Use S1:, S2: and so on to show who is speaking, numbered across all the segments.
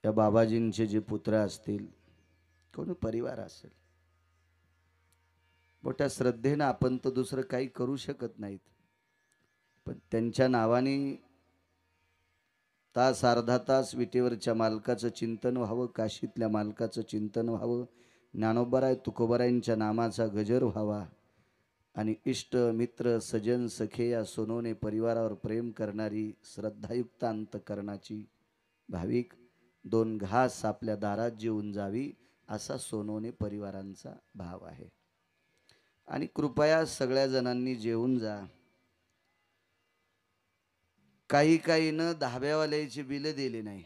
S1: या बाबाजींचे जे पुत्र असतील, कोणी परिवार असेल, मोठ्या श्रद्धेनं आपण तर दुसरं काही करू शकत नाहीत, पण त्यांच्या नावाने तास अर्धा तास विटेवरच्या मालकाचं चिंतन व्हावं, काशीतल्या मालकाचं चिंतन व्हावं, ज्ञानोबाराय तुकोबारायांच्या नामाचा गजर व्हावा आणि इष्ट मित्र सजन सखे या सोनोने परिवारावर प्रेम करणारी श्रद्धायुक्त अंतकरणाची भाविक दोन घास आपल्या दारात जेवून जावी असा सोनोने परिवारांचा भाव आहे. आणि कृपया सगळ्या जणांनी जेवून जा. काही काही न धाब्यावाल्याची बिल दिली नाही,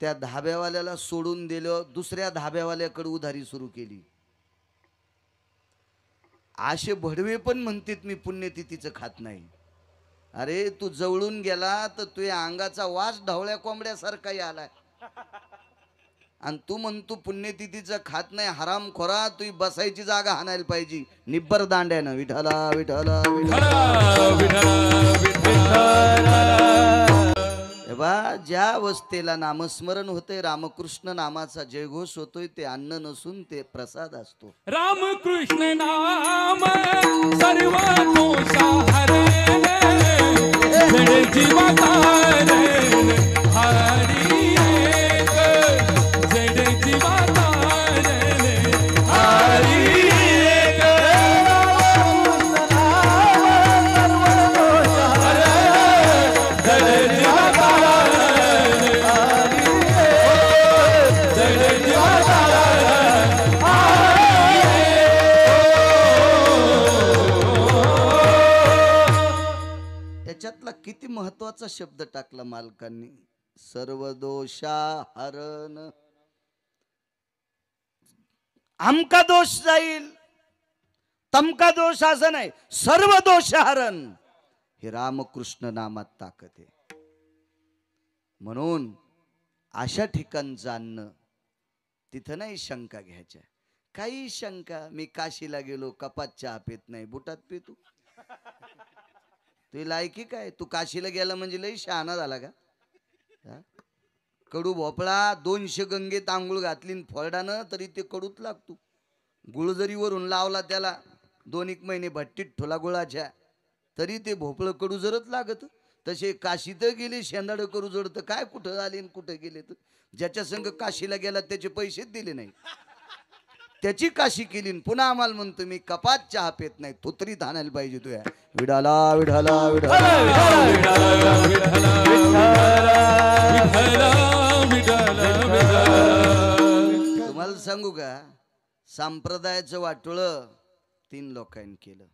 S1: त्या धाब्यावाल्याला सोडून दिलं, दुसऱ्या धाब्यावाल्याकडे उधारी सुरू केली. असे भडवे पण म्हणतात मी पुण्यतिथीचं खात नाही. अरे तू जवळून गेला तर तुझ्या अंगाचा वास ढवळ्या कोंबड्यासारखाही आलाय आणि तू म्हणतो पुण्यतिथीचं खात नाही. हराम खोरा, तुझी बसायची जागा हाणायला पाहिजे निब्बर दांड्यानं. विठला विठला बा, ज्या अवस्थेला नामस्मरण होते, रामकृष्ण नामाचा जयघोष होतोय, ते अन्न नसून ते प्रसाद असतो.
S2: रामकृष्ण नाम सर्व दोषा हरे जीवा तारे हरी एक जड जीवा तारे हरी एक जड जीवा तारे जड जीवा
S1: त्याच्यातला किती महत्वाचा शब्द टाकला मालकांनी, सर्व दोषा हरण. आमका दोष जाईल, तमका दोष असं नाही, सर्व दोष हरण. हे रामकृष्ण नामात ताकद आहे. म्हणून अशा ठिकाणचं अन्न, तिथं नाही शंका घ्यायच्या. काही शंका, मी काशीला गेलो, कपात चहा पित नाही, बुटात पितो. तुझी लायकी काय? तू काशीला गेला म्हणजे लई शहाणा झाला का? कडू भोपळा 200 गंगेत आंघोळ घातली फोरडानं तरी ते कडूच लागतो. गुळ जरी वरून लावला त्याला 2-1 महिने भट्टीत ठोला गुळाच्या तरी ते भोपळ कडू जरच लागत. तसे काशीत गेले शेंदाड करू जडत काय, कुठं आले कुठं गेले. तर ज्याच्या संग काशीला गेला त्याचे पैसेच दिले नाही, त्याची काशी केली. पुन्हा आम्हाला म्हणतो मी कपात चहा पेत नाही, थोतरीत आणायला पाहिजे तुया. विडाला विडाला तुम्हाला सांगू का, संप्रदायाचं वाटोळं 3 लोकांनी केलं.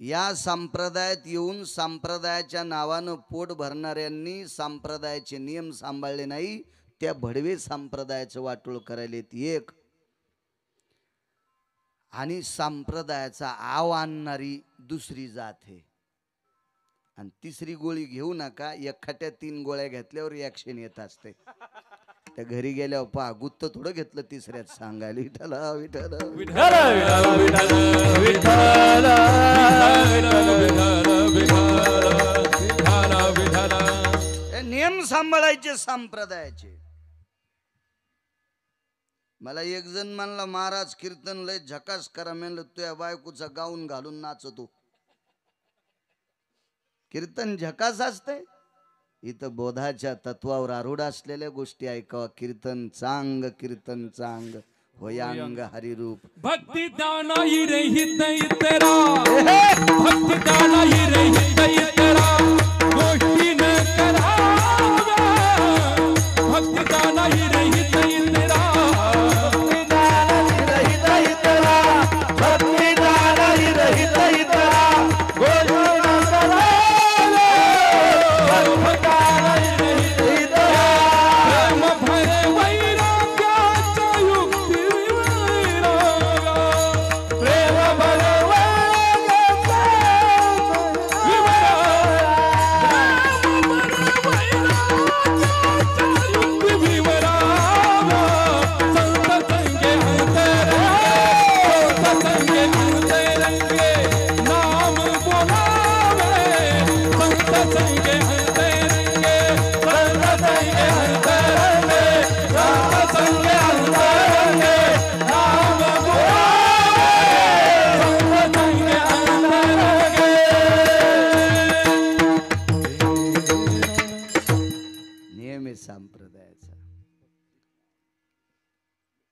S1: या संप्रदायात येऊन संप्रदायाच्या नावानं पोट भरणाऱ्यांनी संप्रदायाचे नियम सांभाळले नाही, त्या भडवे संप्रदायाचं वाटोळ करायला एक. आणि संप्रदायाचा आव आणणारी दुसरी जात आहे. आणि तिसरी गोळी घेऊ नका, एखाद्या 3 गोळ्या घेतल्यावर ऍक्शन येत असते. त्या घरी गेल्यावर पहा गुत्त थोडं घेतलं तिसऱ्यात सांगायला विठला विठला नियम सांभाळायचे संप्रदायाचे. मला एक जण म्हणला, महाराज कीर्तन लय झकास करा. म्हणलं तुझ्या बायकोचा गाऊन घालून नाचतो. कीर्तन झकास असते? इथं बोधाच्या तत्वावर आरूढ असलेल्या गोष्टी ऐकावा. कीर्तन चांग होयांग हरिरूप.
S2: भक्ति दाना ही रहित इतरा, भक्ति दाना ही रहित इतरा, गोष्टी न कराव्या. भक्ति दाना ही रहित इतरा, संगे हंसते रंगे संग संगे हंसते रंगे संग संगे हंसते रंगे राम बुलावे संग संगे हंसते रंगे
S1: नियम आहे संप्रदायाचा.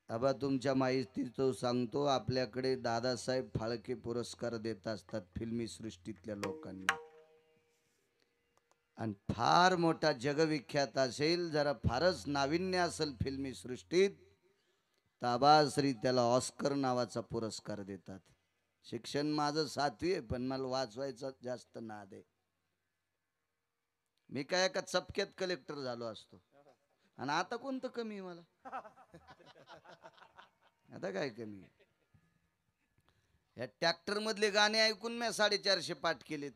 S1: आबा तुमच्या माहितीचं सांगतो, आपल्याकडे दादासाहेब फाळके पुरस्कार देत असतात फिल्मी सृष्टीतल्या लोकांना. आणि फार मोठा जगविख्यात असेल, जरा फारच नाविन्य असेल फिल्मी सृष्टीत, तर आबाश्री त्याला ऑस्कर नावाचा पुरस्कार देतात. शिक्षण माझं 7वी आहे, पण मला वाचवायचा जास्त नाद आहे. मी काय एका चपक्यात कलेक्टर झालो असतो. आणि आता कोणतं कमी आहे मला? आता काय कमी आहे? या ट्रॅक्टर मधले गाणे ऐकून मी 450 पाठ केलेत.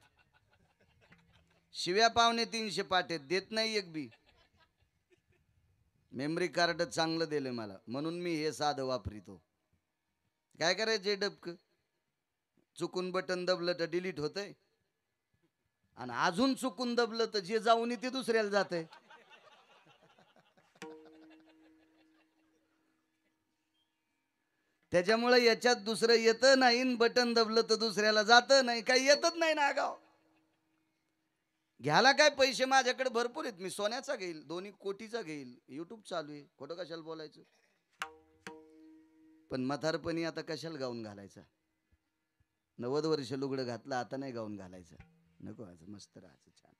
S1: शिव्या 250 पाठ आहेत, देत नाही एक बी. मेमरी कार्ड चांगलं दिलं मला, म्हणून मी हे साधं वापरितो. काय करायचे डबक, चुकून बटन दबलं तर डिलीट होतंय, आणि अजून चुकून दबलं तर जे जाऊन ते दुसऱ्याला जातंय. त्याच्यामुळे याच्यात दुसरं येतं नाही, बटन दबलं तर दुसऱ्याला जातं नाही, काही येतच नाही ना गाव. घ्यायला काय पैसे माझ्याकडे भरपूर आहेत, मी सोन्याचा घेईल, 2 कोटीचा घेईल, युट्यूब चालू आहे, खोटं कशाला बोलायचं. पण म्हातारपणी आता कशाला गाऊन घालायचा? 90 वर्ष लुगडं घातलं, आता नाही गाऊन घालायचं. नको, आज मस्त राहायचं छान.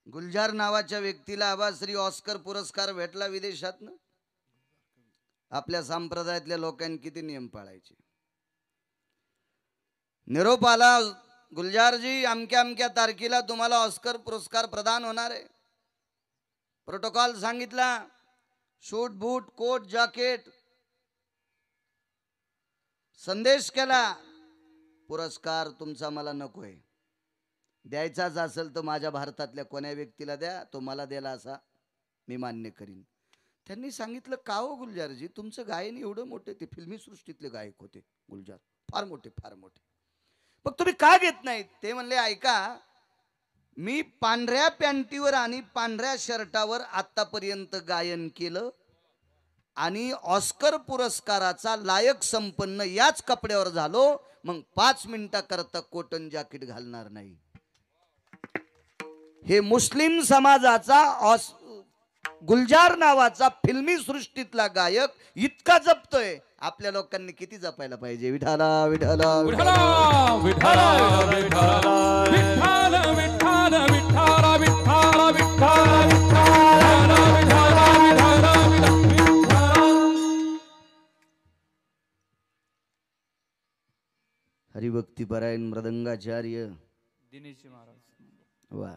S1: गुलजार नावाच्या व्यक्तीला आबाश्री ऑस्कर पुरस्कार भेटला विदेशातनं. आपल्या संप्रदायातल्या लोकांनी किती नियम पाळायचे. निरोप आला, गुलजारजी अमक्या अमक्या तारखेला तुम्हाला ऑस्कर पुरस्कार प्रदान होणार आहे. प्रोटोकॉल सांगितला, शूट बूट कोट जॅकेट. संदेश केला, पुरस्कार तुमचा मला नकोय, द्यायचाच असेल तर माझ्या भारतातल्या कोण्या व्यक्तीला द्या, तो मला द्याला असा मी मान्य करीन. त्यांनी सांगितलं, का हो गुलजारजी, तुमचं गायन एवढं मोठे, ते फिल्मी सृष्टीतले गायक होते गुलजार, फार मोठे फार मोठे, मग तुम्ही का घेत नाहीत? ते म्हणले, ऐका, मी पांढऱ्या पॅन्टीवर आणि पांढऱ्या शर्टावर आतापर्यंत गायन केलं, आणि ऑस्कर पुरस्काराचा लायक संपन्न याच कपड्यावर झालो, मग 5 मिनिटाकरता कॉटन जॅकेट घालणार नाही. हे मुस्लिम समाजाचा गुलजार नावाचा फिल्मी सृष्टीतला गायक इतका जपतोय, आपल्या लोकांनी किती जपायला पाहिजे. विठाला विठाला
S2: विठ्ठला विठ्ठला विठ्ठला विठ्ठला विठ्ठला विठ्ठला विठ्ठला विठ्ठला विठ्ठला.
S1: हरिभक्तीपरायण मृदंगाचार्य
S2: दिनेश महाराज.
S1: वा.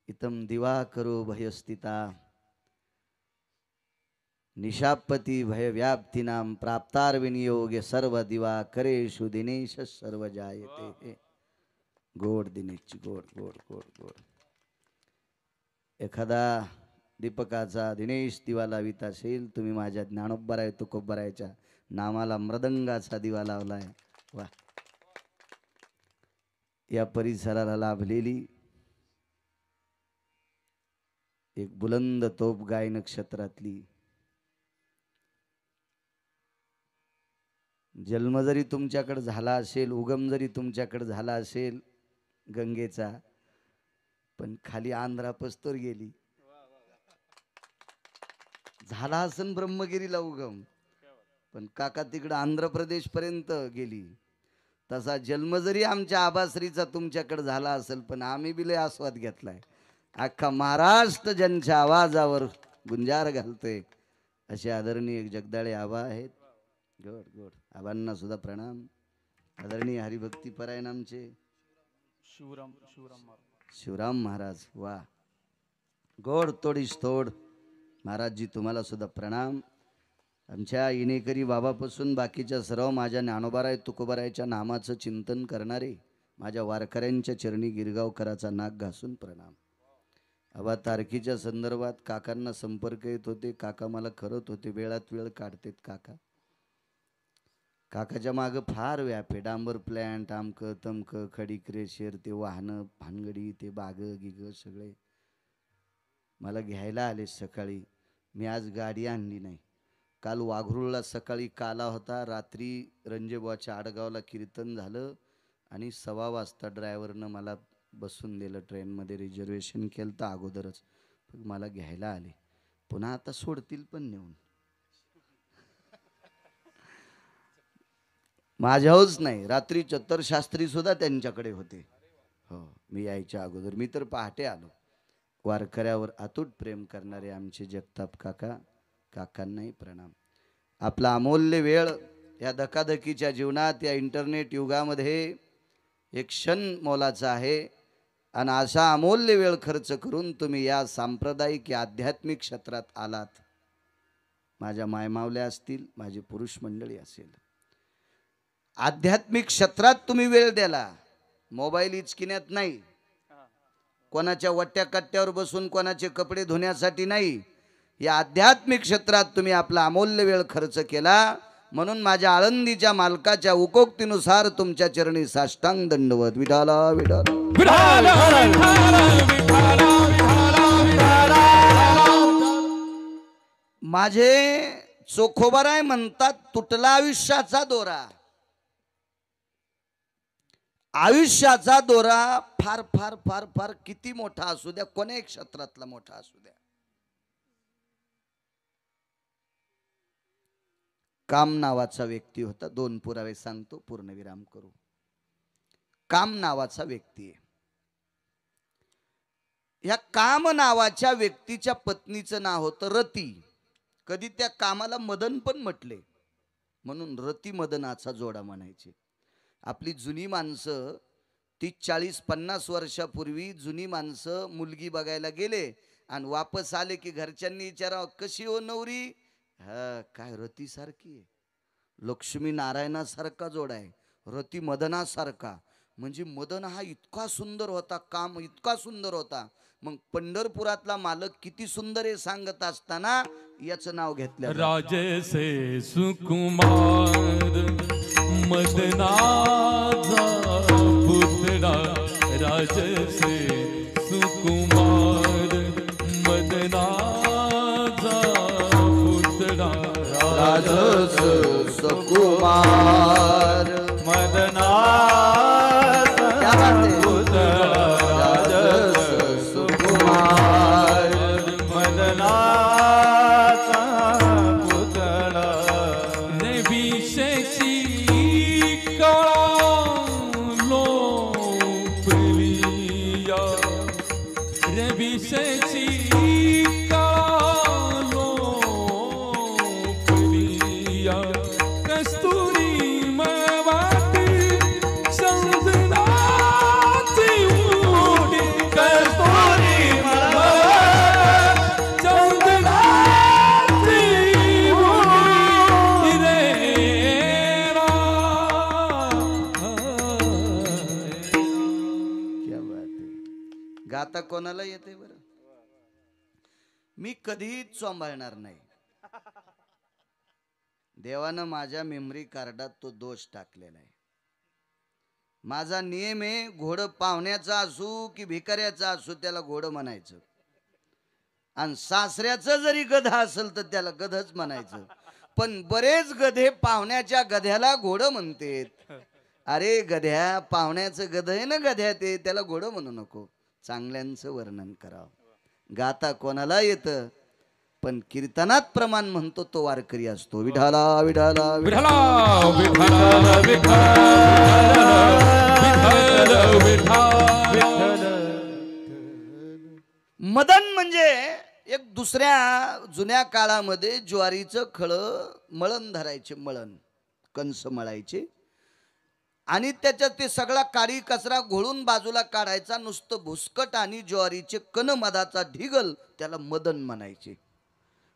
S1: इतम दिवाकरो भयस्थिता निशापती भयव्याप्तीनां प्राप्तार विनियोगे सर्व दिवाकरेषु दिनेश सर्व जायते. गोड दिनेश, गोड गोड गोड गोड. एखादा दीपकाचा दिनेश दिवा लावित असेल, तुम्ही माझ्या ज्ञानोबराय तुकोबरायच्या नामाला मृदंगाचा दिवा लावलाय. वा. या परिसराला लाभलेली एक बुलंद तोप गाय नक्षत्रातली. जन्म जरी तुमच्याकडे झाला असेल, उगम जरी तुमच्याकडे झाला असेल गंगेचा, पण खाली आंध्रापस्तोर गेली. झाला असेल ब्रह्मगिरीला उगम, पण काका तिकडं आंध्र प्रदेश पर्यंत गेली. तसा जन्म जरी आमच्या आबाश्रीचा तुमच्याकडे झाला असेल, पण आम्ही बी लय आस्वाद घेतलाय. अख्खा महाराष्ट्र ज्यांच्या आवाजावर गुंजार घालतोय असे आदरणीय जगदाळे आबा आहेत. गोड गोड. आबांना सुद्धा प्रणाम. आदरणीय हरिभक्तीपरायण आमचे शिवराम महाराज. वा. गोड तोडीस तोड. महाराजजी तुम्हाला सुद्धा प्रणाम. आमच्या इनेकरी बाबापासून बाकीच्या सर्व माझ्या ज्ञानोबाराय तुकोबारायच्या नामाचं चिंतन करणारे माझ्या वारकऱ्यांच्या चरणी गिरगावकराचा नाक घासून प्रणाम. आबा तारखेच्या संदर्भात काकांना संपर्क येत होते, काका मला करत होते, वेळात वेळ काढतेत काका. काकाच्या मागं फार व्याप आहे. डांबर प्लॅन्ट, आमकं तमकं, खडी क्रेशर, ते वाहनं भानगडी, ते बाग गिग सगळे मला घ्यायला आले सकाळी. मी आज गाडी आणली नाही. काल वाघरूळला सकाळी काला होता, रात्री रंजेबुवाच्या आडगावला कीर्तन झालं आणि 1:15 वाजता ड्रायव्हरनं मला बसून दिलं ट्रेनमध्ये. रिझर्वेशन केलं तर अगोदरच मला घ्यायला आले. पुन्हा आता सोडतील पण नेऊन. माझ्याहूच नाही, रात्री चत्तरशास्त्री सुद्धा त्यांच्याकडे होते. हो, मी यायच्या अगोदर. मी तर पहाटे आलो. वारकऱ्यावर अतूट प्रेम करणारे आमचे जगताप काका, काकांनाही प्रणाम. आपला अमूल्य वेळ या धकाधकीच्या जीवनात, या इंटरनेट युगामध्ये एक क्षण मोलाचा आहे आणि असा अमूल्य वेळ खर्च करून तुम्ही या सांप्रदायिक या आध्यात्मिक क्षेत्रात आलात. माझ्या मायमावल्या असतील, माझी पुरुष मंडळी असेल, आध्यात्मिक क्षेत्रात तुम्ही वेळ द्याला. मोबाईल इचकिण्यात नाही, कोणाच्या वट्ट्या कट्ट्यावर बसून कोणाचे कपडे धुण्यासाठी नाही. या आध्यात्मिक क्षेत्रात तुम्ही आपला अमूल्य वेळ खर्च केला. म्हणून माझ्या आळंदीच्या मालकाच्या उकोक्तीनुसार तुमच्या चरणी साष्टांग दंडवत. विठाला विठाला
S2: विठाला विठाला विठाला.
S1: माझे चोखोबाराय म्हणतात, तुटला आयुष्याचा दोरा. आयुष्याचा दोरा फार फार फार फार किती मोठा असू द्या, कोण्या क्षेत्रातला मोठा असू द्या, काम नावाचा व्यक्ती होता. 2 पुरावे सांगतो, पूर्णविराम करू. काम नावाचा व्यक्ती आहे. या काम नावाच्या व्यक्तीच्या पत्नीचं नाव होतं रती. कधी त्या कामाला मदन पण म्हटले, म्हणून रती मदनाचा जोडा म्हणायचे. आपली जुनी माणसं 30-40-50 वर्षापूर्वी जुनी माणसं मुलगी बघायला गेले आणि वापस आले की घरच्यांनी विचारावं, कशी हो नवरी? हा, काय रती सारखी आहे. लक्ष्मी नारायणासारखा जोडा आहे, रती मदनासारखा. म्हणजे मदन हा इतका सुंदर होता, काम इतका सुंदर होता. मग पंढरपुरातला मालक किती सुंदर आहे सांगत असताना याचं नाव घेतलं.
S2: राजसे सुकुमार मदनाचा पुतळा. राजसे सुकुमार मदनाचा पुतळा.
S1: राजस सुकुमार
S3: मदनाचा पुतळा.
S1: राजस सुकुमार
S3: मदनाचा पुतळा.
S2: विषयची लोपलिया. विषयची लोपलिया. कस्तुरी मवाटी संजनाची उडी. कस्तुरी संजनाची उडी रे रा.
S1: क्या बात आहे. गाता कोणाला येते बरं? मी कधीच सांभाळणार नाही. देवानं माझ्या मेमरी कार्डात तो दोष टाकलेला आहे. माझा नियम आहे, घोडं पाहुण्याचा असू की भिकाऱ्याचा असू त्याला घोडं म्हणायचं, आणि सासऱ्याचं जरी गधा असेल तर त्याला गधच म्हणायचं. पण बरेच गधे पाहुण्याच्या गध्याला घोडं म्हणतेत. अरे गध्या, पाहुण्याचं गध आहे ना गध्या, ते त्याला घोडं म्हणू नको. चांगल्यांचं वर्णन करावं. गाता कोणाला येतं, पण कीर्तनात प्रमाण म्हणतो तो वारकरी असतो. विठाला विठाला
S2: विठला विठला विठला विठला.
S1: मदन म्हणजे एक दुसऱ्या जुन्या काळामध्ये ज्वारीचं खळं मळण धरायचे, मळण कंस मळायचे आणि त्याच्यात ते सगळा काळी कचरा घोळून बाजूला काढायचा. नुसतं भुसकट आणि ज्वारीचे कण मधाचा ढिगल, त्याला मदन म्हणायचे.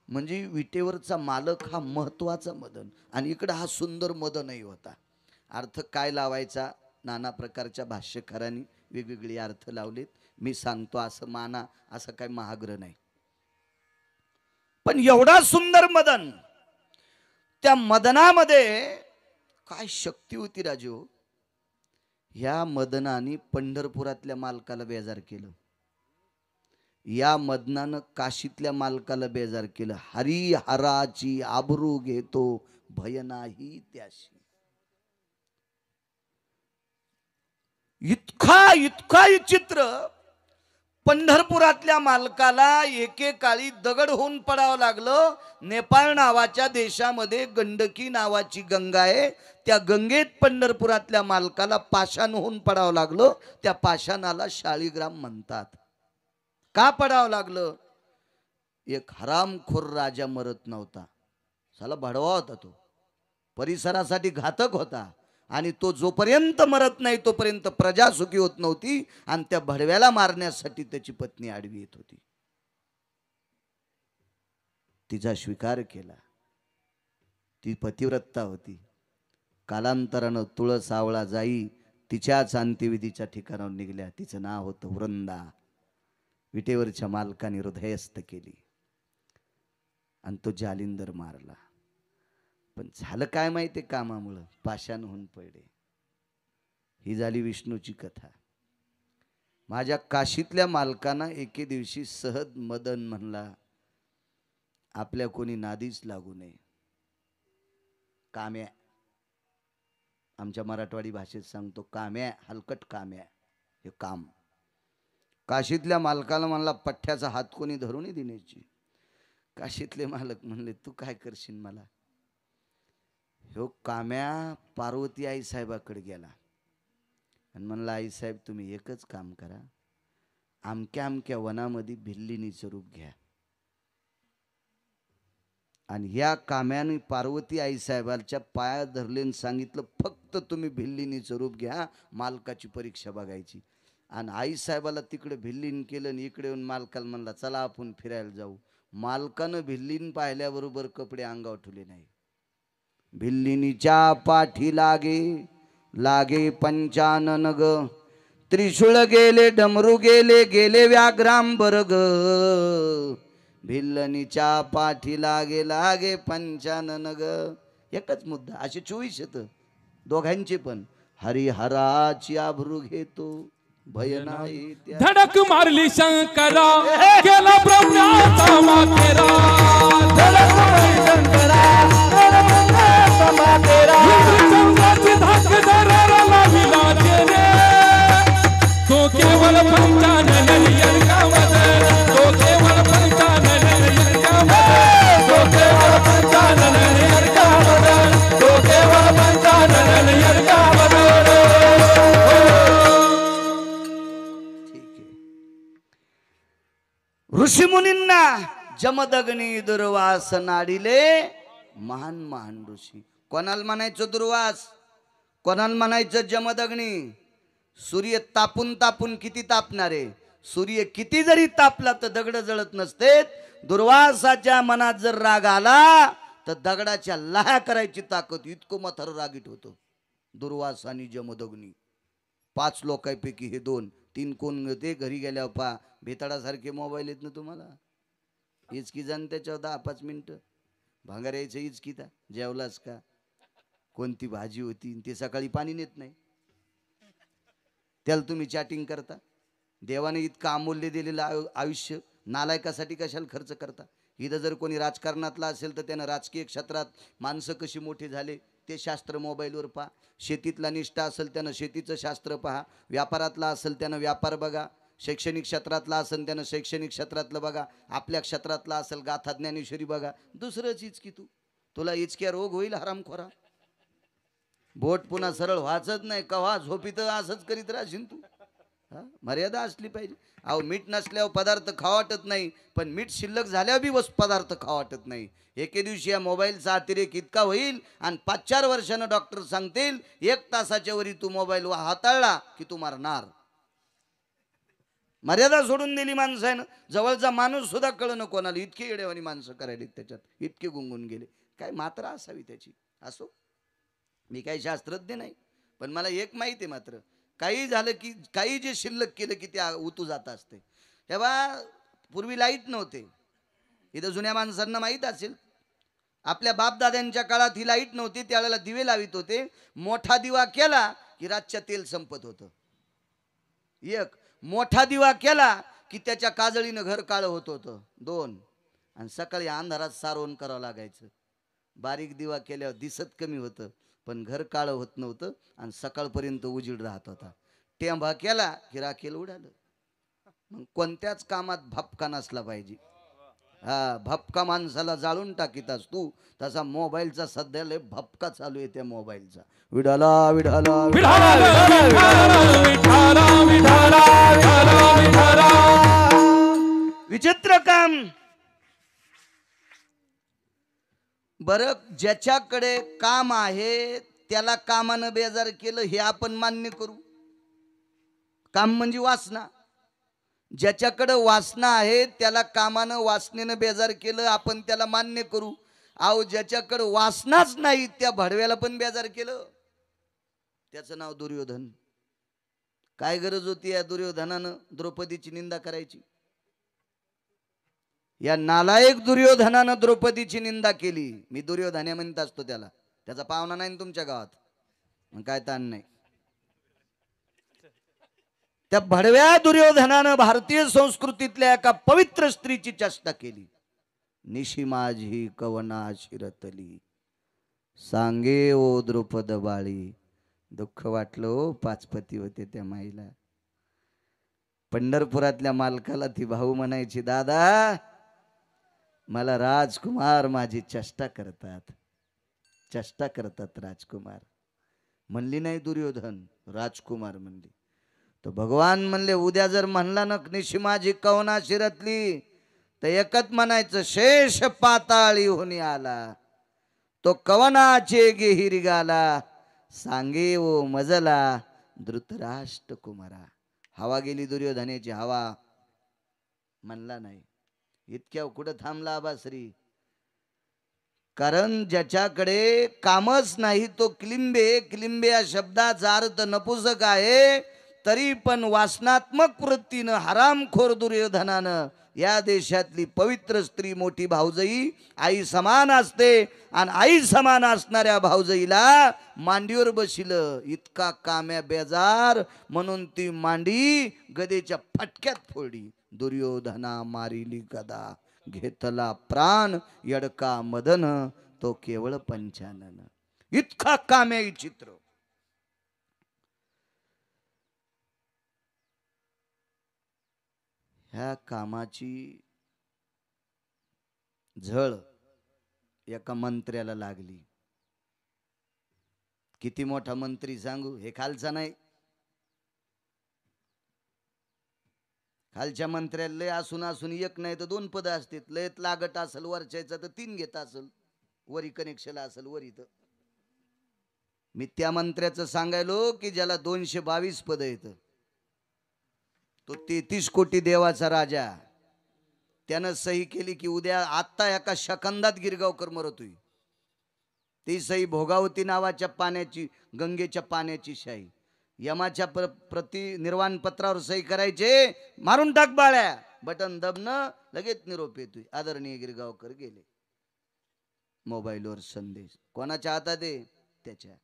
S1: म्हणजे विटेवरचा मालक हा महत्वाचा मदन, आणि इकडं हा सुंदर मदनही होता. अर्थ काय लावायचा, नाना प्रकारच्या भाष्यकारांनी वेगवेगळे अर्थ लावलेत. मी सांगतो असं माना, असं काय महाग्रह नाही. पण एवढा सुंदर मदन, त्या मदनामध्ये काय शक्ती होती राजो. ह्या मदनाने पंढरपुरातल्या मालकाला बेजार केलं, या मदनानं काशीतल्या मालकाला बेजार केलं. हरी हराची आबरू घेतो भय नाही त्याशी. इतका इतका चित्र. पंढरपुरातल्या मालकाला एकेकाळी दगड होऊन पडावं लागलं. नेपाळ नावाच्या देशामध्ये गंडकी नावाची गंगा आहे, त्या गंगेत पंढरपुरातल्या मालकाला पाषाण होऊन पडावं लागलं. त्या पाषाणाला शाळीग्राम म्हणतात. का पडावं लागलं? एक हरामखोर राजा मरत नव्हता, साला भडवा होता तो, परिसरासाठी घातक होता. आणि तो जोपर्यंत मरत नाही तोपर्यंत प्रजा सुखी होत नव्हती. आणि त्या भडव्याला मारण्यासाठी त्याची पत्नी आडवी येत होती. तिचा स्वीकार केला. ती पतिव्रता होती. कालांतरानं तुळस आवळा जाई तिच्याच अंत्यविधीच्या ठिकाणावर निघल्या. तिचं नाव होतं वृंदा. विटेवरच्या मालकाने हृदयस्थ केली आणि तो जालिंदर मारला. पण झालं काय माहिती, कामामुळं पाषाण होऊन पडले. ही झाली विष्णूची कथा. माझ्या काशीतल्या मालकांना एके दिवशी सहज मदन म्हणला, आपल्या कोणी नादीच लागू नये. काम्या, आमच्या मराठवाडी भाषेत सांगतो, काम्या, हलकट काम्या, हे काम. काशीतल्या मालकाला म्हणला, पठ्ठ्याचा हात कोणी धरूनही देण्याची. काशीतले मालक म्हणले, तू काय करशील मला? ह्यो काम्या पार्वती आई साहेबाकडे गेला आणि म्हणला, आई साहेब तुम्ही एकच काम करा, आमक्या आमक्या वनामध्ये भिल्लिनीचं रूप घ्या. आणि ह्या काम्याने पार्वती आई साहेबांच्या पाया धरले सांगितलं, फक्त तुम्ही भिल्लिनीचं रूप घ्या, मालकाची परीक्षा बघायची. आणि आई साहेबाला तिकडे भिल्लीन केलं आणि इकडे येऊन मालकाला म्हणला, चला आपण फिरायला जाऊ. मालकानं भिल्लीन पाहिल्याबरोबर कपडे अंगावर ठेवले नाही. भिल्लिनीच्या पाठी लागे लागे पंचानन ग, त्रिशूळ गेले डमरू गेले गेले व्याघ्रांबर ग. भिल्लनीच्या पाठी लागे लागे पंचानन ग. एकच मुद्दा, असे 24 येतं दोघांचे पण. हरिहराची आभरू घेतो भय नाही त्या.
S2: धडक मारली शंकरा केला ब्रह्माचा मातेरा.
S3: धडक मारली शंकरा केला ब्रह्माचा मातेरा.
S2: चंद्राची धाक दराला विलाचे रे, तो केवळ पंचानन यरकामध्ये, तो केवळ पंचानन यरकामध्ये, तो केवळ पंचानन यरकामध्ये, तो केवळ पंचानन यरकामध्ये.
S1: ऋषीमुनींना जमदग्नी दुर्वास नाडिले महान महान ऋषी. कोणाला म्हणायचं दुर्वास, कोणाला म्हणायचं जमदग्नी. सूर्य तापून तापून किती तापणारे, सूर्य किती जरी तापला तर दगड जळत नसते. दुर्वासाच्या मनात जर राग आला तर दगडाच्या लाह्या करायची ताकद, इतकं मथर रागीट होतो दुर्वास आणि जमदग्नी. 5 लोकांपैकी हे 2 3 कोण होते. घरी गेल्यावर पा भेताडासारखे मोबाईल येत ना तुम्हाला, इचकी जाण त्याच्यावर 10-5 मिनिटं भांगार यायचं. इचकीता जेवलास का, कोणती भाजी होती, ते सकाळी पाणी नेत नाही, त्याला तुम्ही चॅटिंग करता. देवाने इतकं अमूल्य दिलेलं आयुष्य नालायकासाठी कशाला खर्च करता. इथं जर कोणी राजकारणातला असेल तर त्यानं राजकीय क्षेत्रात माणसं कशी मोठी झाले ते शास्त्र मोबाईलवर पहा. शेतीतला निष्ठा असेल त्यानं शेतीचं शास्त्र पहा. व्यापारातला असेल त्यानं व्यापार बघा. शैक्षणिक क्षेत्रातला असेल त्यानं शैक्षणिक क्षेत्रातलं बघा. आपल्या क्षेत्रातला असेल गाथा ज्ञानेश्वरी बघा. दुसरंच इचकी तुला इचक्या रोग होईल हरामखोरा. बोट पुन्हा सरळ व्हायचंच नाही, कव्हा झोपीत असंच करीत राहशील तू. मर्यादा असली पाहिजे. अहो मीठ नसल्यावर पदार्थ खावा वाटत नाही, पण मीठ शिल्लक झाल्यावर बी पदार्थ खावा वाटत नाही. एके दिवशी या मोबाईलचा अतिरेक इतका होईल आणि 5-4 वर्षानं डॉक्टर सांगतील 1 तासाच्या वरी तू मोबाईल हाताळला की तू मरणार. मर्यादा सोडून दिली माणसानं. जवळचा माणूस सुद्धा कळणं कोणाला, इतके येडेवानी माणसं करायला त्याच्यात, इतके गुंगून गेले. काय मात्रा असावी त्याची. असो, मी काही शास्त्रज्ञ नाही, पण मला एक माहिती आहे मात्र, काही झालं की काही जे शिल्लक केलं की ते उतू जात असते. तेव्हा पूर्वी लाईट नव्हते. इथं जुन्या माणसांना माहीत असेल, आपल्या बापदाद्यांच्या काळात ही लाईट नव्हती, त्यावेळेला दिवे लावित होते. मोठा दिवा केला की रातच्या तेल संपत होतं. एक मोठा दिवा केला की त्याच्या काजळीनं घर काळं होत होतं. 2 आणि सकाळी अंधारात सारवण करावं लागायचं. बारीक दिवा केल्यावर दिसत कमी होतं पण घर काळं होत नव्हतं आणि सकाळपर्यंत उजीड राहत होता. टेंभा केला की राखेल उडालं. मग कोणत्याच कामात भपका नसला पाहिजे. हा, भपका माणसाला जाळून टाकीतास तू, तसा मोबाईलचा सध्या लय भपका चालू आहे त्या मोबाईलचा. विडाला विडाला
S2: विठाला विठाला विठाला विठाला विठाला.
S1: विचित्र काम. बरं, ज्याच्याकडे काम आहे त्याला कामानं बेजार केलं हे आपण मान्य करू. काम म्हणजे वासना. ज्याच्याकडे वासना आहे त्याला कामानं वासनेनं बेजार केलं आपण त्याला मान्य करू. अहो, ज्याच्याकडे वासनाच नाही त्या भडव्याला पण बेजार केलं. त्याचं नाव दुर्योधन. काय गरज होती या दुर्योधनानं द्रौपदीची निंदा करायची? या नालायक दुर्योधनानं द्रौपदीची निंदा केली. मी दुर्योधने म्हणत असतो त्याला. त्याचा पाहुणा नाही ना तुमच्या गावात, मग काय ताण नाही. त्या भडव्या दुर्योधनानं भारतीय संस्कृतीतल्या एका पवित्र स्त्रीची चेष्टा केली. निशी माझी कवना शिरतली, सांगे ओ द्रुपद बाळी. दुःख वाटलं हो, पाचपती होते त्या माईला. पंढरपुरातल्या मालकाला ती भाऊ म्हणायची, दादा मला राजकुमार माझी चेष्टा करतात, चेष्टा करतात राजकुमार. म्हणली नाही दुर्योधन, राजकुमार म्हणली. तर भगवान म्हणले, उद्या जर म्हणला ना निशी माझी कवना शिरतली, तर एकच म्हणायचं, शेष पाताळी होणी आला तो कवनाचे गेही गाला, सांगे ओ मजला धृतराष्ट्र कुमारा. हवा गेली दुर्योधनाची, हवा म्हणला नाही. इतक्या कुठं थांबला आबाश्री? कारण ज्याच्याकडे कामच नाही तो क्लिंबे. क्लिंबे या शब्दाचा अर्थ नपुसक आहे. तरी पण वासनात्मक वृत्तीनं हरामखोर दुर्योधनानं या देशातली पवित्र स्त्री मोठी भाऊजाई आई समान असते आणि आई समान असणाऱ्या भाऊजाईला मांडीवर बसिलं. इतका काम्या बेजार म्हणून ती मांडी गदेच्या फटक्यात फोडली. दुर्योधना मारिली गदा, घेतला प्राण यडका मदन, तो केवळ पंचानन. इतका काम्या चित्र. ह्या कामाची झळ एका मंत्र्याला लागली. किती मोठा मंत्री सांगू? हे खालचा नाही. खालच्या मंत्र्याला लय असून असून एक नाही तर 2 पद असतात. लयत लागत असेल वरच्याचा तर 3 घेत असेल, वरी कनेक्शन असेल वरी. तर मी त्या मंत्र्याचं सांगायलो की ज्याला 222 पद येतं, तो 33 कोटी देवाचा राजा. त्यानं सही केली की उद्या आत्ता एका शकंदात गिरगावकर मरतोय. ती सही भोगावती नावाच्या पाण्याची, गंगेच्या पाण्याची शाही. यमाच्या प्रति निर्वाण पत्रावर सही करायचे, मारून टाक बाळ्या, बटन दबनं लगेच निरोप येतोय. आदरणीय गिरगावकर गेले. मोबाईलवर संदेश कोणाच्या हातात आहे? त्याच्या.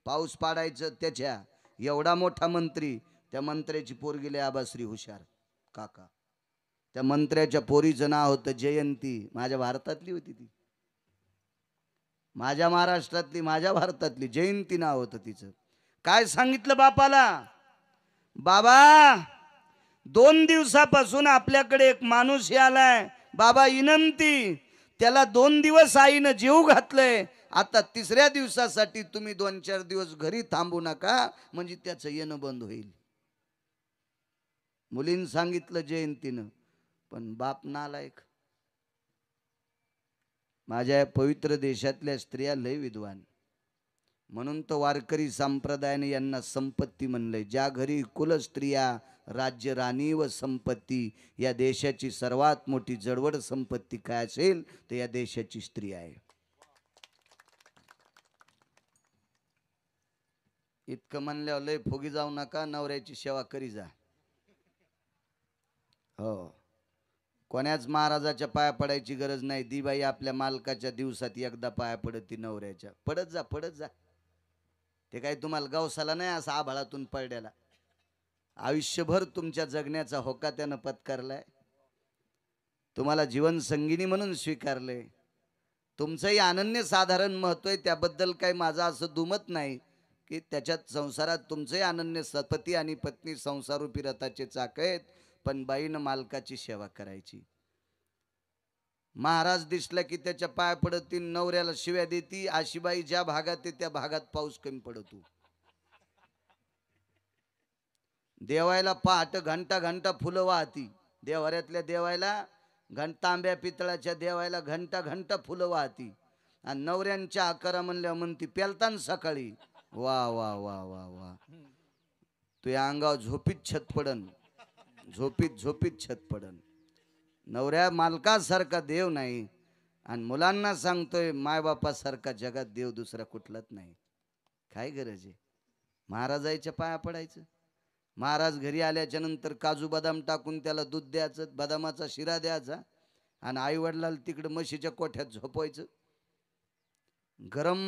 S1: पाऊस पाडायचं त्याच्या. एवढा मोठा मंत्री. त्या मंत्र्याची पोरगी लय आबाश्री हुशार काका. त्या मंत्र्याच्या पोरीचं नाव होतं जयंती. माझ्या भारतातली होती ती, माझ्या महाराष्ट्रातली, माझ्या भारतातली. जयंती नाव होतं तिचं. काय सांगितलं बापाला? बाबा 2 दिवसापासून आपल्याकडे एक माणूस आलाय, बाबा विनंती. त्याला 2 दिवस आईनं जीव घातलंय. आता 3ऱ्या दिवसासाठी तुम्ही 2-4 दिवस घरी थांबू नका, म्हणजे त्याचं येणं बंद होईल. मुलीनं सांगितलं जयंतीनं, पण बाप नालायक. माझ्या पवित्र देशातल्या स्त्रिया लय विद्वान. म्हणून तो वारकरी संप्रदायाने यांना संपत्ती म्हणलंय. ज्या घरी कुल स्त्रिया राज्य राणी व संपत्ती, या देशाची सर्वात मोठी जडवड संपत्ती काय असेल तर या देशाची स्त्री आहे. इतकं म्हणल्यावर लय फुगी जाऊ नका, नवऱ्याची सेवा करी जा. हो, कोण्याच महाराजाच्या पाया पडायची गरज नाही. दी बाई आपल्या मालकाच्या दिवसात एकदा पाया पडत ती नवऱ्याच्या. पडत जा पडत जा. ते काही तुम्हाला गवसाला नाही असा आभाळातून पडल्याला. आयुष्यभर तुमच्या जगण्याचा होका त्यानं पत्करलाय. तुम्हाला जीवन संगिनी म्हणून स्वीकारले. तुमचंही अनन्य साधारण महत्व आहे. त्याबद्दल काही माझं असं दुमत नाही की त्याच्यात संसारात तुमचंही अनन्य पती आणि पत्नी संसारूपी रथाचे चाक आहेत. पण बाईनं मालकाची सेवा करायची. महाराज दिसला की त्याच्या पाया पडती, नवऱ्याला शिव्या देती. अशी बाई ज्या भागात आहे त्या भागात पाऊस कमी पडतो. देवायला पहाट घंटा घंटा फुलं वाहती. देवाऱ्यातल्या देवायला तांब्या पितळाच्या देवायला घंटा घंटा फुलं वाहती. आणि नवऱ्यांच्या आकारा म्हणल्या म्हणती पेलतान सकाळी. वा वा वा वा वा. तू या अंगावर झोपीत छत पडन. झोपीत झोपीत छत पडन. नवऱ्या मालकासारखा देव नाही. आणि मुलांना सांगतोय मायबापासारखा जगात देव दुसरा कुठलाच नाही. काय गरज आहे महाराजाच्या पाया पडायचं. महाराज घरी आल्याच्या नंतर काजू बदाम टाकून त्याला दूध द्यायचं, बदामाचा शिरा द्यायचा. आणि आई वडिलाला तिकडे म्हशीच्या कोठ्यात झोपवायचं. गरम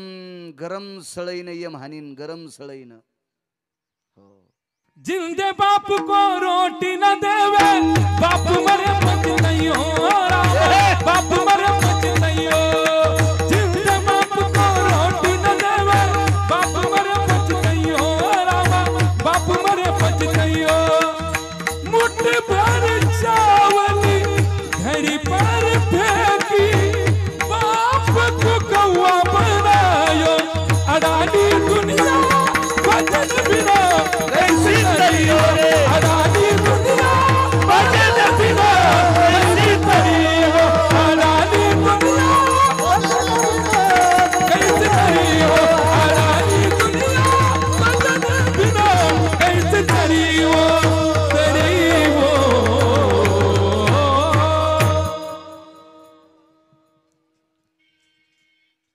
S1: गरम सळईनं यम हानीन गरम सळईनं. हो.
S2: जिंदे बाप को रोटी न देवे बाप मरे पच नहीं हो रामा, बाप मरे पच नहीं हो. जिंदे बाप को रोटी न देवे बाप मरे पच नहीं हो रामा, बाप मरे पच नहीं हो. मुट्ठी भर चावली घड़ी पर फेंकी, बाप को कौवा बनायो. अडानी दुनिया वजन बिना कैसी तरियो रे, अडानी दुनिया वजन बिना कैसी तरियो. अडानी दुनिया कैसी तरियो, अडानी दुनिया वजन बिना कैसी तरियो तरियो.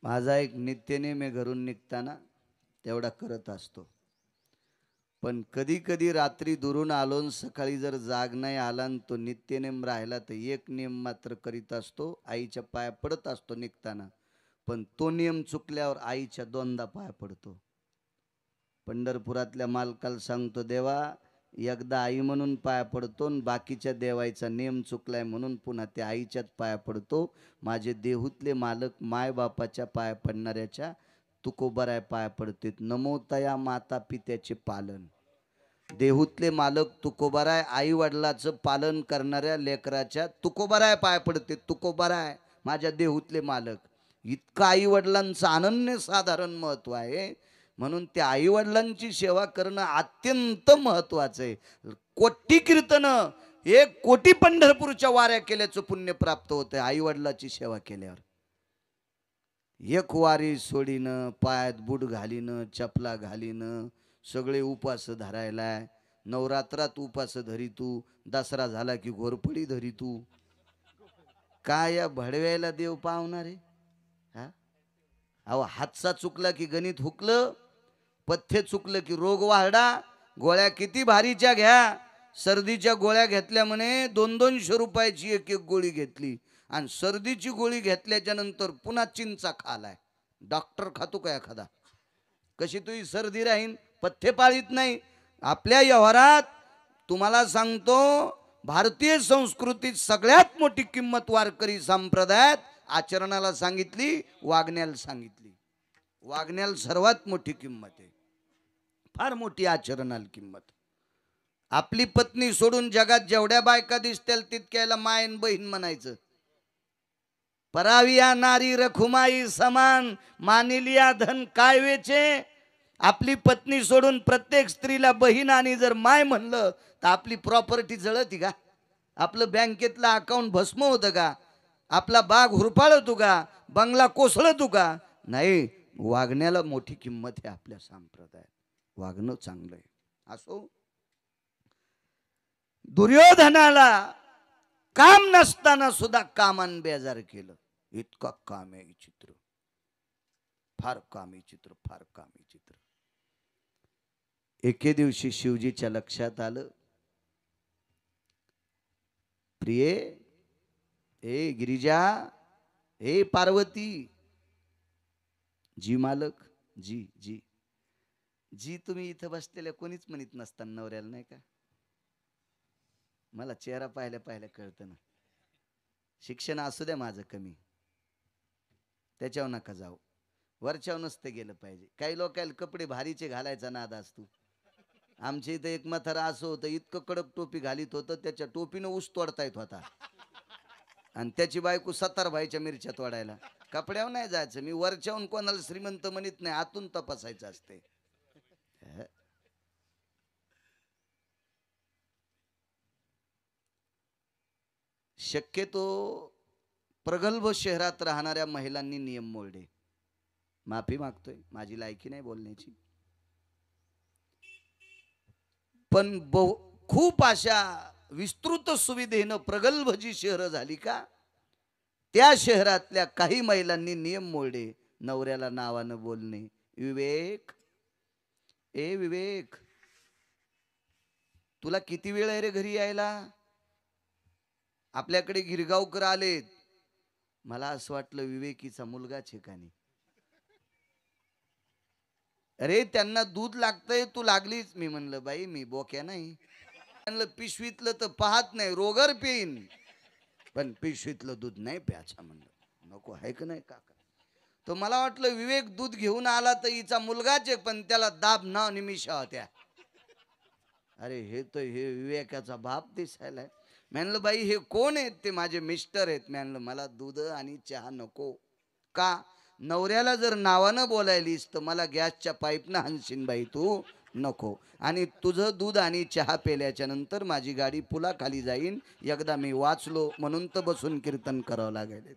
S1: माझा एक नित्यनेम आहे घरून निघताना तेवढा करत असतो. पण कधी कधी रात्री दुरून आलो सकाळी जर जाग नाही आला आणि तो नित्यनेम राहिला तर एक नियम मात्र करीत असतो. आईच्या पाया पडत असतो निघताना. पण तो नियम चुकल्यावर आईच्या दोनदा पाया पडतो. पंढरपुरातल्या मालकाला सांगतो देवा एकदा आई म्हणून पाया पडतो आणि बाकीच्या देवायचा नियम चुकलाय म्हणून पुन्हा त्या आईच्याच पाया पडतो. माझे देहूतले मालक मायबापाच्या पाया पडणाऱ्याच्या तुकोबराय पाया पडतेत. नमोतया माता पित्याचे पालन. देहूतले मालक तुकोबराय आई वडिलाचं पालन करणाऱ्या लेकराच्या तुकोबराय पाया पडते. तुकोबराय माझ्या देहूतले मालक. इतकं आई वडिलांचं अनन्य साधारण महत्व आहे. म्हणून त्या आई वडिलांची सेवा करणं अत्यंत महत्वाचं आहे. कोटी कीर्तन 1 कोटी पंढरपूरच्या वाऱ्या केल्याचं पुण्य प्राप्त होतं आई वडिलाची सेवा केल्यावर. एक वारी सोडीनं, पायात बूट घालीनं, चपला घालीनं, सगळे उपास धरायलाय. नवरात्रात उपास धरी तू, दसरा झाला की घोरपडी धरी तू. काय या भडव्याला देव पावणार आहे. हा अहो हातचा चुकला की गणित हुकलं, पथ्य चुकलं की रोग वाढा. गोळ्या किती भारीच्या घ्या. सर्दीच्या गोळ्या घेतल्या म्हणे 200-200 रुपयाची एक एक गोळी घेतली. आणि सर्दीची गोळी घेतल्याच्या नंतर पुन्हा चिंचा खालाय. डॉक्टर खातो का एखादा. कशी तुझी सर्दी राहीन. पथ्य पाळीत नाही. आपल्या व्यवहारात तुम्हाला सांगतो भारतीय संस्कृतीत सगळ्यात मोठी किंमत वारकरी संप्रदायात आचरणाला सांगितली, वागण्याला सांगितली. वागण्याला सर्वात मोठी किंमत आहे. फार मोठी आचरणाला किंमत. आपली पत्नी सोडून जगात जेवढ्या बायका दिसतील तितक्याला मायन बहीण म्हणायचं. पराविया नारी रखुमाई समान, मानिलिया धन काय वेचे. आपली पत्नी सोडून प्रत्येक स्त्रीला बहीण आणि जर माय म्हणलं तर आपली प्रॉपर्टी जळती का. आपलं बँकेतलं अकाउंट भस्म होतं का. आपला बाग हुरपाळतो का. बंगला कोसळतो का. नाही. वागण्याला मोठी किंमत आहे आपल्या संप्रदायात. वागणं चांगलं आहे. असो दुर्योधनाला काम नसताना सुद्धा कामान बेजार केलं. इतका काम आहे चित्र. फार कामी चित्र. फार कामी चित्र. एके दिवशी शिवजीच्या लक्षात आलं, प्रिये ए गिरिजा, ए पार्वती, जी मालक, जी जी जी तुम्ही इथं बसलेल्या कोणीच म्हणत नसताना नवऱ्याला नाही का? मला चेहरा पाहिल्या पाहिल्या कळतं ना. शिक्षण असू द्या माझं कमी, त्याच्यावर नका जाऊ, वरच्यावर नसतं गेलं पाहिजे. काही लोकांना कपडे भारीचे घालायचा नाद असतो. आमच्या इथं एक म्हातारा असं होतं, इतकं कडक टोपी घालीत होतं, त्याच्या टोपीनं ऊस तोडता येत होता. आणि त्याची बायको 70 भाईच्या मिरच्या तोडायला. कपड्यावर नाही जायचं, मी वरच्याहून कोणाला श्रीमंत म्हणत नाही, आतून तपासायचं असते. शक्यतो प्रगल्भ शहरात राहणाऱ्या महिलांनी नियम मोडले. माफी मागतोय, माझी लायकी नाही बोलण्याची. पण खूप अशा विस्तृत सुविधेनं प्रगल्भ जी शहरं झाली का, त्या शहरातल्या काही महिलांनी नियम मोडले. नवऱ्याला नावानं बोलणे. विवेक, ए विवेक, तुला किती वेळ आहे रे घरी यायला? आपल्याकडे गिरगावकर आलेत. मला असं वाटलं विवेकीचा मुलगा ठिकाणी. अरे त्यांना दूध लागतंय, तू लागलीच. मी म्हणलं बाई मी बोक्या नाही. म्हणलं पिशवीतलं तर पाहत नाही, रोगर पेन, पण पिशवीतलं दूध नाही प्यायचं. म्हणलं नको आहे का नाही काका? तो मला वाटलं विवेक दूध घेऊन आला तर हिचा मुलगाच आहे, पण त्याला दाब ना निमिषा होत्या. अरे हे तर हे विवेकाचा बाप दिसायलाय. म्हणलं बाई हे कोण आहेत? ते माझे मिस्टर आहेत. म्हणलं मला दूध आणि चहा नको. का? नवऱ्याला जर नावानं बोलायलीस तर मला गॅसच्या पाईपनं हाणशीन बाई तू, नको. आणि तुझं दूध आणि चहा पेल्याच्या नंतर माझी गाडी पुलाखाली जाईन. एकदा मी वाचलो म्हणून तर बसून कीर्तन करावं लागेल.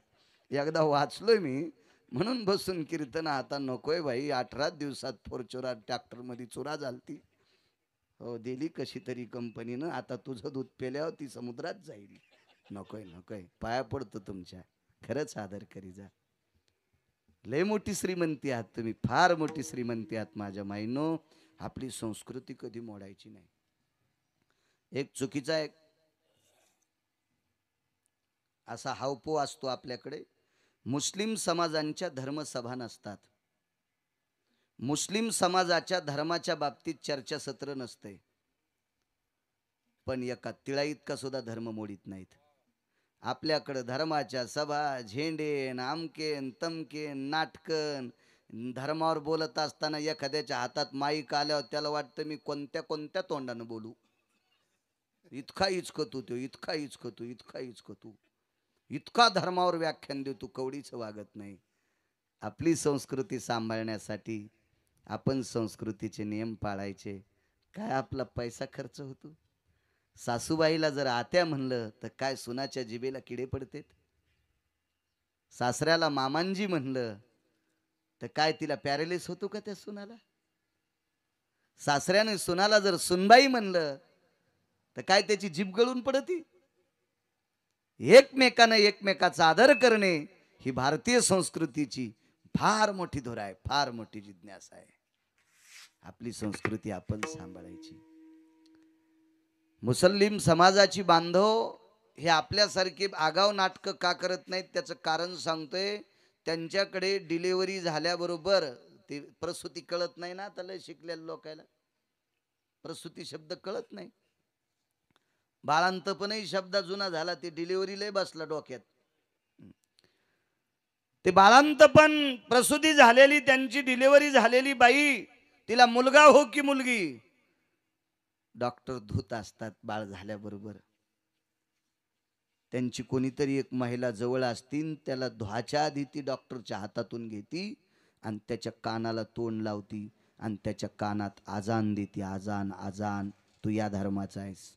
S1: एकदा वाचलोय मी म्हणून बसून कीर्तन. आता नकोय बाई. 18 दिवसात फॉर्च्युनर ट्रॅक्टरमध्ये चुरा झालती. हो दिली कशी तरी कंपनीनं. आता तुझं दूध पेल्यावर ती समुद्रात जाईल. नकोय नकोय, पाया पडतो तुमच्या, खरंच आदर करी जा. लय मोठी श्रीमंती आहात तुम्ही, फार मोठी श्रीमंती आहात माझ्या माईनो. आपली संस्कृती कधी मोडायची नाही. एक चुकीचा एक असा हावपो असतो आपल्याकडे. मुस्लिम समाजांच्या धर्मसभा नसतात. मुस्लिम समाजाच्या धर्माच्या बाबतीत चर्चासत्र नसते. पण एका तिळा इतका सुद्धा धर्म मोडीत नाहीत. आपल्याकडे धर्माच्या सभा, झेंडे, आमकेन तमकेन, नाटकन. धर्मावर बोलत असताना एखाद्याच्या हातात माईक आल्यावर त्याला वाटतं मी कोणत्या कोणत्या तोंडानं बोलू. इतका इचकतू तो, इतका इचकतू, इतका इचकतू, इतका धर्मावर व्याख्यान देतो, कवडीच वागत नाही. आपली संस्कृती सांभाळण्यासाठी आपण संस्कृतीचे नियम पाळायचे. काय आपला पैसा खर्च होतो. सासूबाईला जर आत्या म्हणलं तर काय सुनाच्या जिभेला किडे पडतेत. सासऱ्याला मामांजी म्हणलं तर काय तिला पॅरालिस होतो का त्या सुनाला. सासऱ्याने सुनाला जर सुनबाई म्हणलं तर काय त्याची जीभ गळून पडती. एकमेकांना एकमेकाचा आदर करणे ही भारतीय संस्कृतीची फार मोठी धोर आहे, फार मोठी जिज्ञासा आहे. आपली संस्कृती आपण सांभाळायची. मुस्लिम समाजाची बांधव हे आपल्यासारखे आगाव नाटकं का करत नाहीत त्याचं कारण सांगतोय. त्यांच्याकडे डिलिव्हरी झाल्याबरोबर ते प्रसूती कळत नाही ना. त्याला शिकलेल्या लोकांना प्रसूती शब्द कळत नाही. बाळांतपणही शब्द जुना झाला. ते डिलिव्हरी लय बसला डोक्यात. ते बाळांतपण, प्रसूती झालेली, त्यांची डिलिव्हरी झालेली बाई, तिला मुलगा हो की मुलगी, डॉक्टर धूत असतात बाळ झाल्याबरोबर. त्यांची कोणीतरी एक महिला जवळ असतील, त्याला धुवाच्या आधी ती डॉक्टरच्या हातातून घेती आणि त्याच्या कानाला तोंड लावती आणि त्याच्या कानात आजान देती. आजान आजान, तू या धर्माचा आहेस.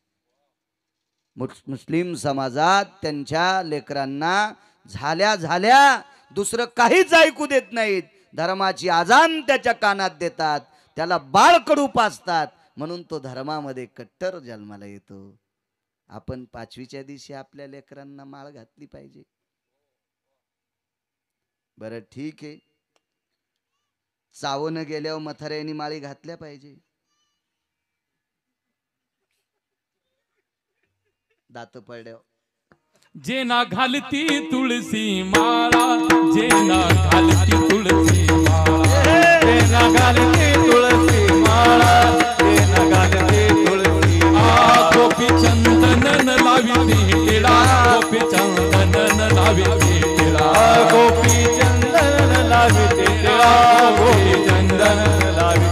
S1: मुस्लिम समाजात त्यांच्या लेकरांना झाल्या झाल्या दुसरं काहीच ऐकू देत नाहीत. धर्माची आजान त्याच्या कानात देतात. त्याला बाळ कडू पाजतात. म्हणून तो धर्मामध्ये कट्टर जन्माला येतो. आपण 5वीच्या दिवशी आपल्या लेकरांना माळ घातली पाहिजे. बरं ठीक आहे, चावणं गेल्यावर म्हाताऱ्यांनी माळी घातल्या पाहिजे. दात पडल्यावर
S2: जेना घालती तुळसी माळा, जेना घालती तुळसी माळा,
S3: जेना घालती तुळसी माळा, जेना घालती तुळसी
S2: गोपी चंदन लावी टिळा, गोपी चंदन लावी टिळा,
S3: गोपी चंदन लाविते टिळा, गोपी चंदन लाविते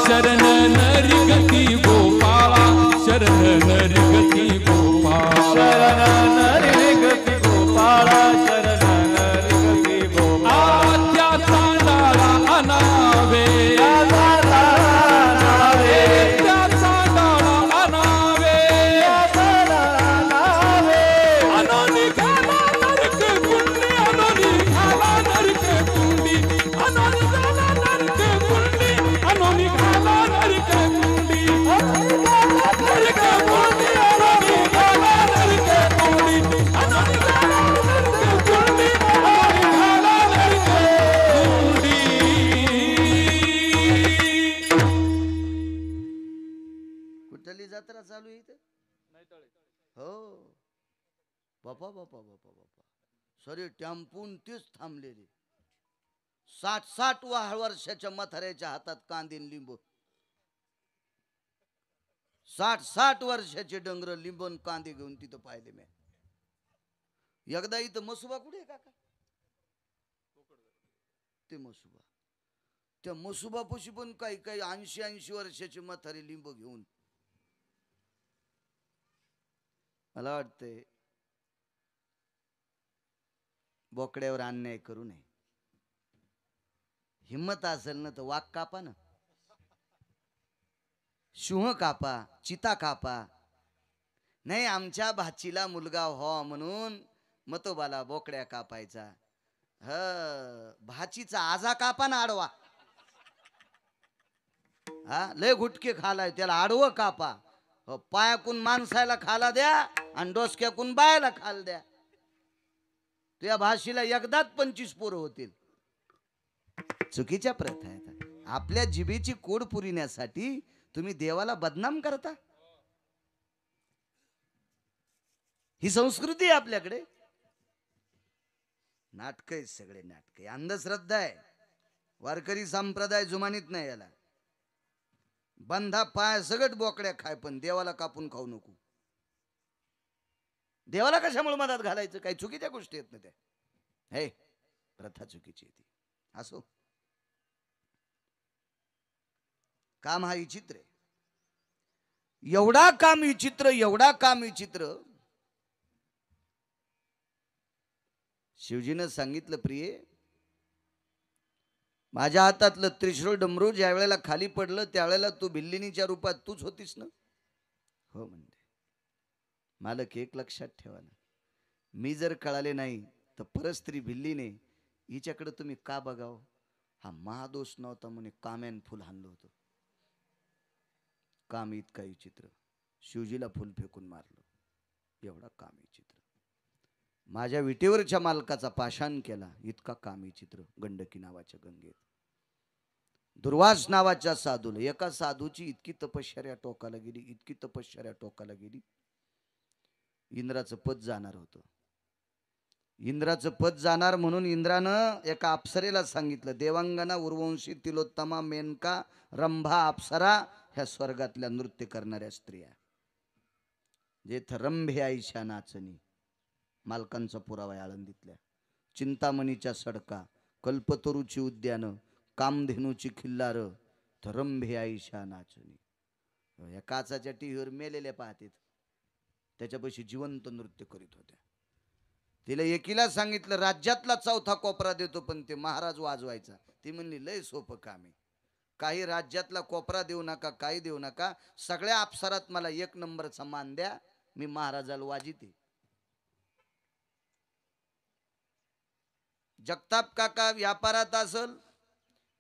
S2: शरण नरी गती गोपाळा, शरण नरी गती गोपाळा,
S3: शरण नरी गती गोपाळा, शरण नरी गती गोपाळा,
S2: त्या चांडाळा अनावे,
S3: नावे
S2: त्या चांडाळा अनावे,
S3: नावे
S2: अनोनी घाला नरक कुंडी, अनोनी घाला नरक कुंडी, अनोनी घाला नरक कुंडी, अनोनी घाला नरक कुंडी, नरक कुंडी, अनोनी घाला नरक कुंडी, अनोनी घाला नरक कुंडी, अनोनी घाला नरक कुंडी.
S1: कुठली जत्रा चालू आहे इथं? हो बापा बापा बापा बापा, सॉरी टॅम्पून तीच थांबलेली. 60-60 वर्षाच्या म्हाताऱ्याच्या हातात कांदे आणि लिंबू. 60-60 वर्षाचे डंगर लिंबून कांदे घेऊन तिथं पाहिले मी. एकदा इथं मसुबा कुठे आहे काका? ते मसुबा, त्या मसुबापाशी पण काही काही 80-80 वर्षाचे म्हातारे लिंब घेऊन. मला वाटतंय बोकड्यावर अन्याय करू नये. हिम्मत असेल ना तर वाघ कापा ना, सिंह कापा, चिता कापा. नाही आमच्या भाचीला मुलगा व्हावा म्हणून मतोबाला बोकड्या कापायचा. भाचीचा आजा कापा ना आडवा. हा लय गुटके खालाय त्याला आडवं कापा. पायाकून माणसाला खाला द्या आणि डोसक्याकून बायाला खाल द्या. तुझ्या भाषेला एकदाच 25 पोरं होतील. चुकीच्या प्रथा आहेत. आपल्या जिभेची कोड पुरविण्यासाठी तुम्ही देवाला बदनाम करता. ही संस्कृती आहे आपल्याकडे. नाटक आहे, सगळे नाटक आहे. अंधश्रद्धा आहे. वारकरी संप्रदाय जुमानीत नाही याला. बंधा पाय सगळं बोकड्या खाय, पण देवाला कापून खाऊ नको. देवाला कशामुळे मदत घालायचं? काही चुकीच्या गोष्टी आहेत ना त्या. हे प्रथा चुकीची येते. असो, काम हा विचित्र आहे. एवढा काम विचित्र, एवढा काम विचित्र. शिवजीनं सांगितलं, प्रिये माझ्या हातातलं त्रिशूळ डमरू ज्या वेळेला खाली पडलं त्यावेळेला तू भिल्लिनीच्या रूपात तूच होतीस ना? हो म्हणते. मालक एक लक्षात ठेवा ना, मी जर कळाले नाही तर परस्त्री भिल्लीने हिच्याकडे तुम्ही का बघाव? हा महादोष नव्हता म्हणे, काम्यान फुल हाणलं होतं. काम इतका विचित्र. शिवजीला फुल फेकून मारलं. एवढा काम विचित्र. माझ्या विटेवरच्या मालकाचा पाषाण केला. इतका काम विचित्र. गंडकी नावाच्या गंगेत दुर्वास नावाच्या साधूला, एका साधूची इतकी तपश्चर्या टोकाला गेली, इतकी तपश्चर्या टोकाला गेली. इंद्राचं पद जाणार होतं. इंद्राचं पद जाणार म्हणून इंद्रानं एका अप्सरेला सांगितलं, देवांगना उर्वंशी तिलोत्तमा मेनका रंभा अप्सरा ह्या स्वर्गातल्या नृत्य करणाऱ्या स्त्रिया, जेथ रंभे आईशा नाचणी. मालकांचा पुरावा आहे आळंदीतल्या. चिंतामणीच्या सडका, कल्पतरूची उद्यानं, कामधेनूची खिल्लार, रंभे आईशा नाचणी. या काचाच्या टीव्हीवर मेलेल्या पाहतात, त्याच्यापाशी जिवंत नृत्य करीत होत्या. तिला एकीला सांगितलं राज्यातला चौथा कोपरा देतो, पण ते महाराज वाजवायचा. ती म्हणली लय सोपं काम आहे. काही राज्यातला कोपरा देऊ नका, काही देऊ नका, सगळ्या अप्सरात मला 1 नंबरचा मान द्या, मी महाराजाला वाजिते. जगताप काका व्यापारात असेल,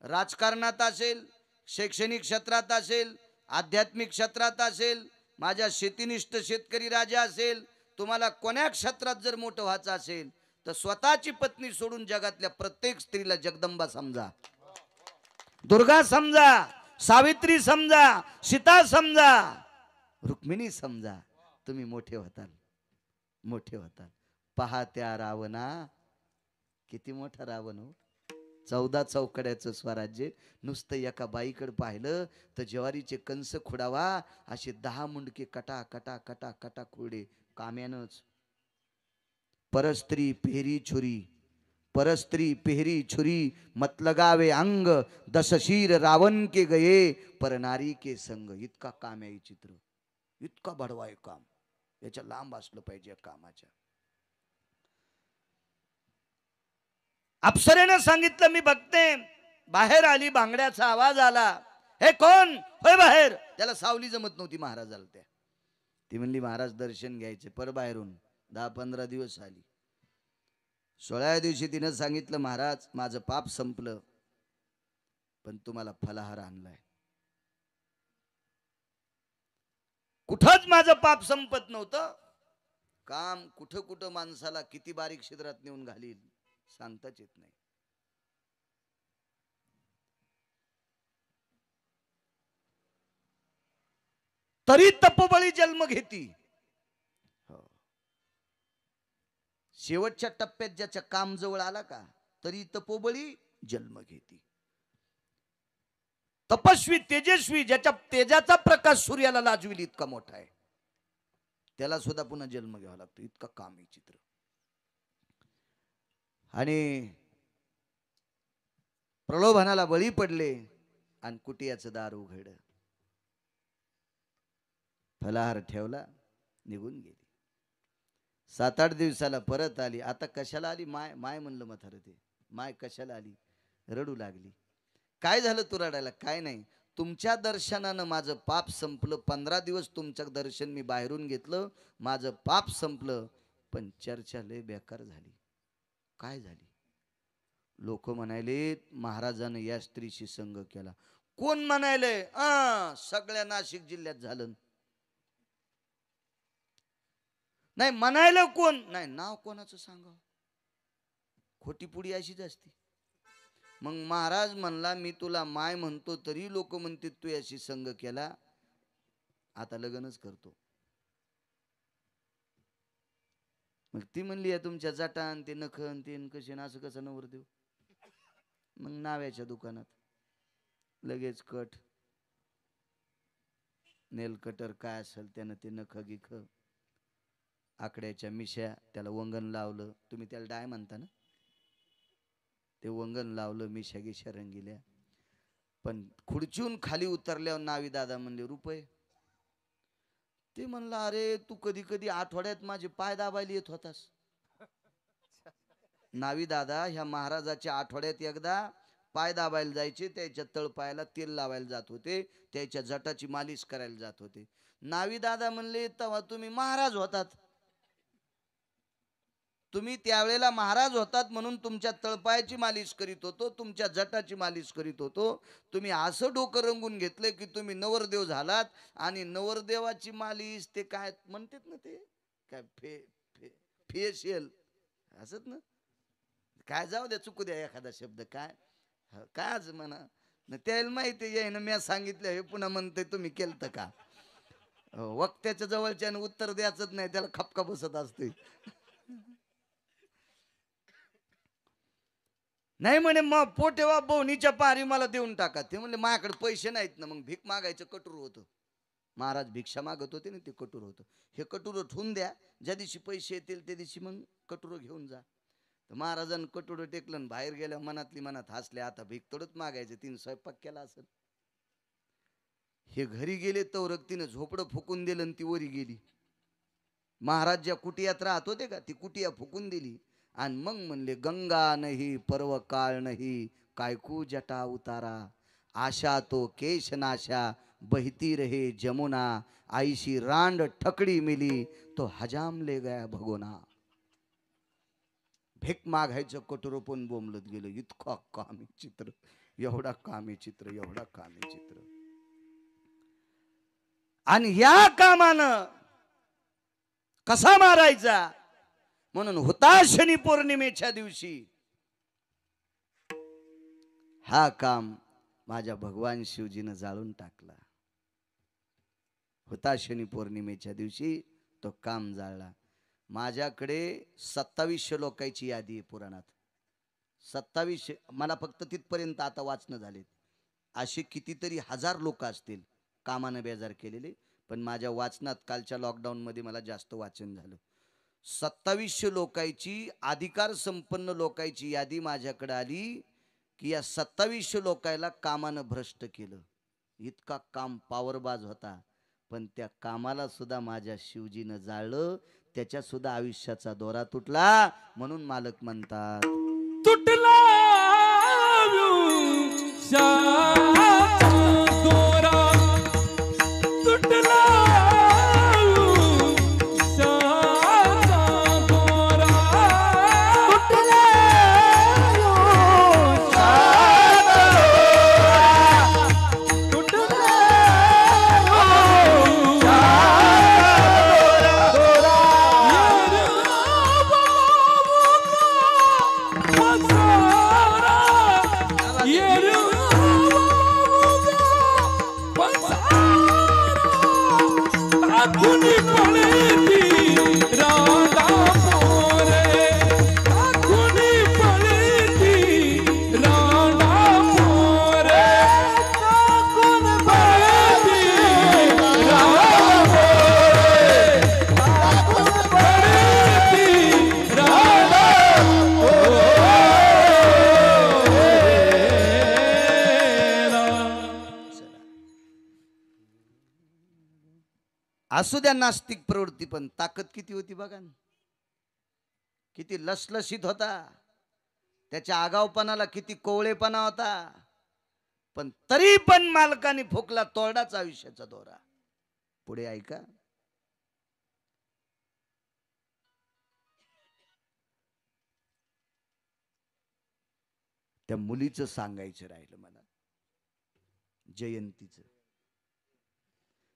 S1: राजकारणात असेल, शैक्षणिक क्षेत्रात असेल, आध्यात्मिक क्षेत्रात असेल, माझ्या शेतीनिष्ठ शेतकरी राजा असेल, तुम्हाला कोण्या क्षेत्रात जर मोठं व्हायचं असेल तर स्वतःची पत्नी सोडून जगातल्या प्रत्येक स्त्रीला जगदंबा समजा, दुर्गा समजा, सावित्री समजा, सीता समजा, रुक्मिणी समजा. तुम्ही मोठे होताल. मोठे होतात. पहा त्या रावणा, किती मोठा रावण हो. 14 चौकड्याचं स्वराज्य. नुसतं एका बाईकडे पाहिलं तर ज्वारीचे कंस खुडावा असे 10 मुंडके कटा कटा कटा कटा खुडे काम्यानच. परस्त्री पेहरी छुरी, परस्त्री पेहरी छुरी, मत लगावे अंग, 10 शीर रावण के गये, पर नारी के संग. इतका काम आहे चित्र, इतका बडवा आहे काम. याच्या लांब असलं पाहिजे या कामाच्या. अप्सरेनं सांगितलं मी बघते. बाहेर आली, बांगड्याचा आवाज आला. हे कोण होय बाहेर? त्याला सावली जमत नव्हती महाराजाला. त्या ती म्हणली महाराज दर्शन घ्यायचे. पर बाहेरून 10-15 दिवस आली. 16व्या दिवशी तिनं सांगितलं महाराज माझं पाप संपलं, पण तुम्हाला फलाहार आणलाय. कुठंच माझं पाप संपत नव्हतं. काम कुठं कुठं माणसाला किती बारीक छिद्रात नेऊन घालील सांगताच येत नाही. तरी तपोबळी जन्म घेती. शेवटच्या टप्प्यात ज्याच्या काम जवळ आला का तरी तपोबळी जन्म घेती. तपस्वी तेजस्वी ज्याच्या तेजाचा प्रकाश सूर्याला लाजविल इतका मोठा आहे, त्याला सुद्धा पुन्हा जन्म घ्यावा लागतो. इतका काम आहे चित्र. आणि प्रलोभनाला बळी पडले आणि कुटियाचं दार उघड. फलाहार ठेवला, निघून गेली. 7-8 दिवसाला परत आली. आता कशाला आली? माय माय म्हणलं म्हातारं. ते माय कशाला आली? रडू लागली. काय झालं तू रडायला? काय नाही, तुमच्या दर्शनानं माझं पाप संपलं. 15 दिवस तुमचं दर्शन मी बाहेरून घेतलं, माझं पाप संपलं. पण चर्चा लय बेकार झाली. काय झाली? लोक म्हणाले महाराजानं या स्त्रीशी संग केला. कोण म्हणायले? सगळ्या नाशिक जिल्ह्यात झालं. नाही म्हणायला कोण नाही, नाव कोणाचं सांगावं? खोटी पुडी अशीच असती. मग महाराज म्हणला मी तुला माय म्हणतो तरी लोक म्हणते तू याशी संग केला, आता लग्नच करतो. मग ती म्हणली या तुमच्या जटान ते नखन ते कसे असं कसं नवर देऊ. मग नाव्याच्या दुकानात लगेच कट नेल कटर काय असेल त्यानं ते नख गिख आकड्याच्या मिश्या त्याला वंगण लावलं. तुम्ही त्याला डाय म्हणता ना, ते वंगण लावलं, मिश्या गिश्या रंगिल्या. पण खुर्चीहून खाली उतरल्यावर नावी दादा म्हणले रुपये. ते म्हणलं अरे तू कधी कधी आठवड्यात माझे पाय दाबायला येत होतास. नावी दादा ह्या महाराजाच्या आठवड्यात एकदा पाय दाबायला जायचे, त्याच्या तळपायाला तेल लावायला जात होते, त्याच्या जटाची मालिश करायला जात होते. नावी दादा म्हणले तेव्हा तुम्ही महाराज होतात, तुम्ही त्यावेळेला महाराज होतात म्हणून तुमच्या तळपायाची मालिश करीत होतो, तुमच्या जटाची मालिश करीत होतो. तुम्ही असं डोकं रंगून घेतलं की तुम्ही नवरदेव झालात. आणि नवरदेवाची मालिश ते काय म्हणतात ना, ते काय फेशियल असत ना, काय जाऊ द्या चुकू द्या एखादा शब्द काय काय आज म्हणा त्याला माहिती आहे ना. मी सांगितलं हे पुन्हा म्हणते तुम्ही केलत का? वक्त्याच्या जवळच्या उत्तर द्यायचंच नाही, त्याला खपका बसत असते. नाही म्हणे मग पोटेवा बोनीच्या पारी मला देऊन टाका. ते म्हणले माझ्याकडे पैसे नाहीत ना. मग भीक मागायचं कटूर होतं. महाराज भिक्षा मागत होते ना, ते कटूर होतं. हे कटूर ठेवून द्या, ज्या दिवशी पैसे येतील त्या दिवशी मग कटूर घेऊन जा. तर महाराजांनी कटूर टेकलं, बाहेर गेल्या मनातली मनात हसले. आता भीक तोडत मागायचं, तिने स्वयंपाक केला असेल. हे घरी गेले तर तिने झोपडं फुकून दिलं आणि ती वरी गेली. महाराज ज्या कुटियात राहत होते का, ती कुटिया फुकून दिली. आणि मग म्हणले गंगा नाही पर्व काळ नाही, कायकू जटा उतारा. आशा तो केश नाशा, बहती रहे जमुना. आईशी रांड ठकडी मिली, तो हजाम ले गया भगोना. भीक मागायचं कटोर पण बोंबलत गेलं. इतका कामी चित्र, एवढा कामी चित्र, एवढा कामी चित्र. आणि या कामानं कसा मारायचा म्हणून हुताशनी पौर्णिमेच्या दिवशी हा काम माझ्या भगवान शिवजीनं जाळून टाकला. हुताशनी पौर्णिमेच्या दिवशी तो काम जाळला. माझ्याकडे 2700 लोकांची यादी आहे पुराणात. 2700. मला फक्त तिथपर्यंत आता वाचणं झाले. असे कितीतरी हजार लोक असतील कामानं बेजार केलेले, पण माझ्या वाचनात कालच्या लॉकडाऊनमध्ये मला जास्त वाचन झालं. 2700 लोकांची, अधिकार संपन्न लोकांची यादी माझ्याकडे आली की या 2700 लोकांना कामानं भ्रष्ट केलं. इतका काम पावरबाज होता, पण त्या कामाला सुद्धा माझ्या शिवजीनं जाळलं. त्याच्या सुद्धा आयुष्याचा दोरा तुटला. म्हणून मालक म्हणतात,
S2: तुटला आयुष्याचा दोरा, तुटला आयुष्याचा दोरा, तुटला आयुष्याचा, तुटला
S1: असू द्या नास्तिक प्रवृत्ती, पण ताकद किती होती बघा ना. किती लसलशीत होता. त्याच्या आगावपणाला किती कोवळेपणा होता. पण तरी पण मालकाने फुकला तोरडाच आयुष्याचा दोरा. पुढे ऐका. त्या मुलीचं सांगायचं राहिलं मला, जयंतीचं.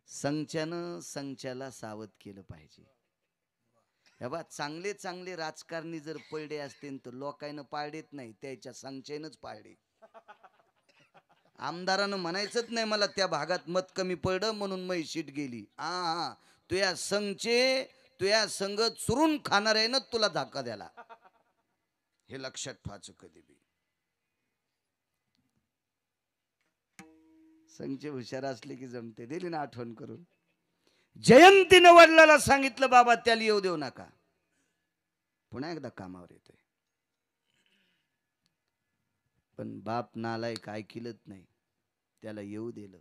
S1: संच्यानं संच्याला सावध केलं पाहिजे. हे बा, चांगले चांगले राजकारणी जर पळडे असतील तर लोकांना पाळडेत नाही, त्याच्या संचयनच पाळडे. आमदारानं म्हणायचंच नाही मला त्या भागात मत कमी पडलं म्हणून मै शीट गेली. हा, तुया संचे तुया संग चुरून खाणार आहे ना तुला धक्का द्याला. हे लक्षात ठेवायचं कधी बी. संचे हुशार असले की जमते. दिली ना आठवण करून. जयंतीनं वडिलाला सांगितलं, बाबा त्याला येऊ देऊ नका. पुन्हा एकदा कामावर येतोय. पण बाप नालायक ऐकलंच नाही, त्याला येऊ दिलं.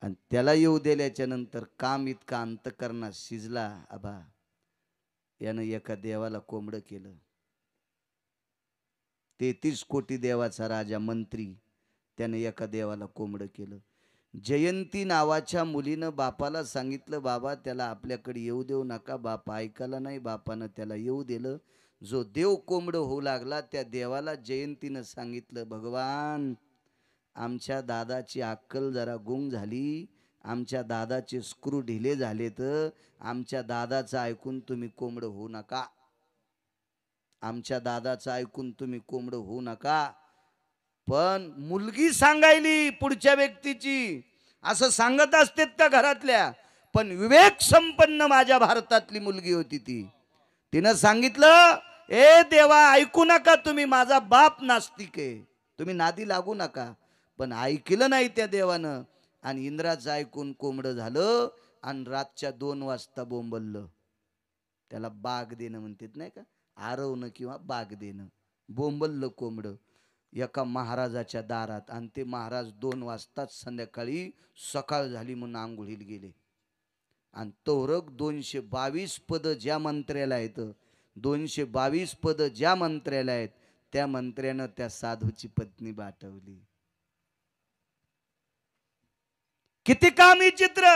S1: आणि त्याला येऊ दिल्याच्या नंतर काम इतका अंतकरणात शिजला. आबा, यानं एका देवाला कोंबडं केलं. 33 कोटी देवाचा राजा मंत्री, त्याने एका देवाला कोंबडं केलं. जयंती नावाच्या मुलीनं बापाला सांगितलं, बाबा त्याला आपल्याकडे येऊ देऊ नका. बाप ऐकायला नाही. बापानं त्याला येऊ दिलं. जो देव कोंबडं होऊ लागला त्या देवाला जयंतीनं सांगितलं, भगवान आमच्या दादाची अक्कल जरा गुंग झाली, आमच्या दादाचे स्क्रू ढिले झाले, तर आमच्या दादाचं ऐकून तुम्ही कोंबडं होऊ नका. आमच्या दादाचं ऐकून तुम्ही कोंबडं होऊ नका. पण मुलगी सांगायली पुढच्या व्यक्तीची, असं सांगत असतेत का घरातल्या? पण विवेक संपन्न माझ्या भारतातली मुलगी होती ती. तिनं सांगितलं, ए देवा ऐकू नका तुम्ही, माझा बाप नास्तिक आहे, तुम्ही नादी लागू नका. पण ऐकलं नाही त्या देवानं, आणि इंद्राचं ऐकून कोंबडं झालं. आणि रातच्या 2 वाजता बोंबललं. त्याला बाग देणं म्हणतात नाही का, आरवणं किंवा बाग देणं. बोंबललं कोंबडं एका महाराजाच्या दारात. आणि ते महाराज 2 वाजताच संध्याकाळी सकाळ झाली म्हणून आंघोळीला गेले. आणि तोरक 222 पद ज्या मंत्र्याला आहेत, 222 पद ज्या मंत्र्याला आहेत, त्या मंत्र्यानं त्या साधूची पत्नी बाटवली. किती कामी चित्र.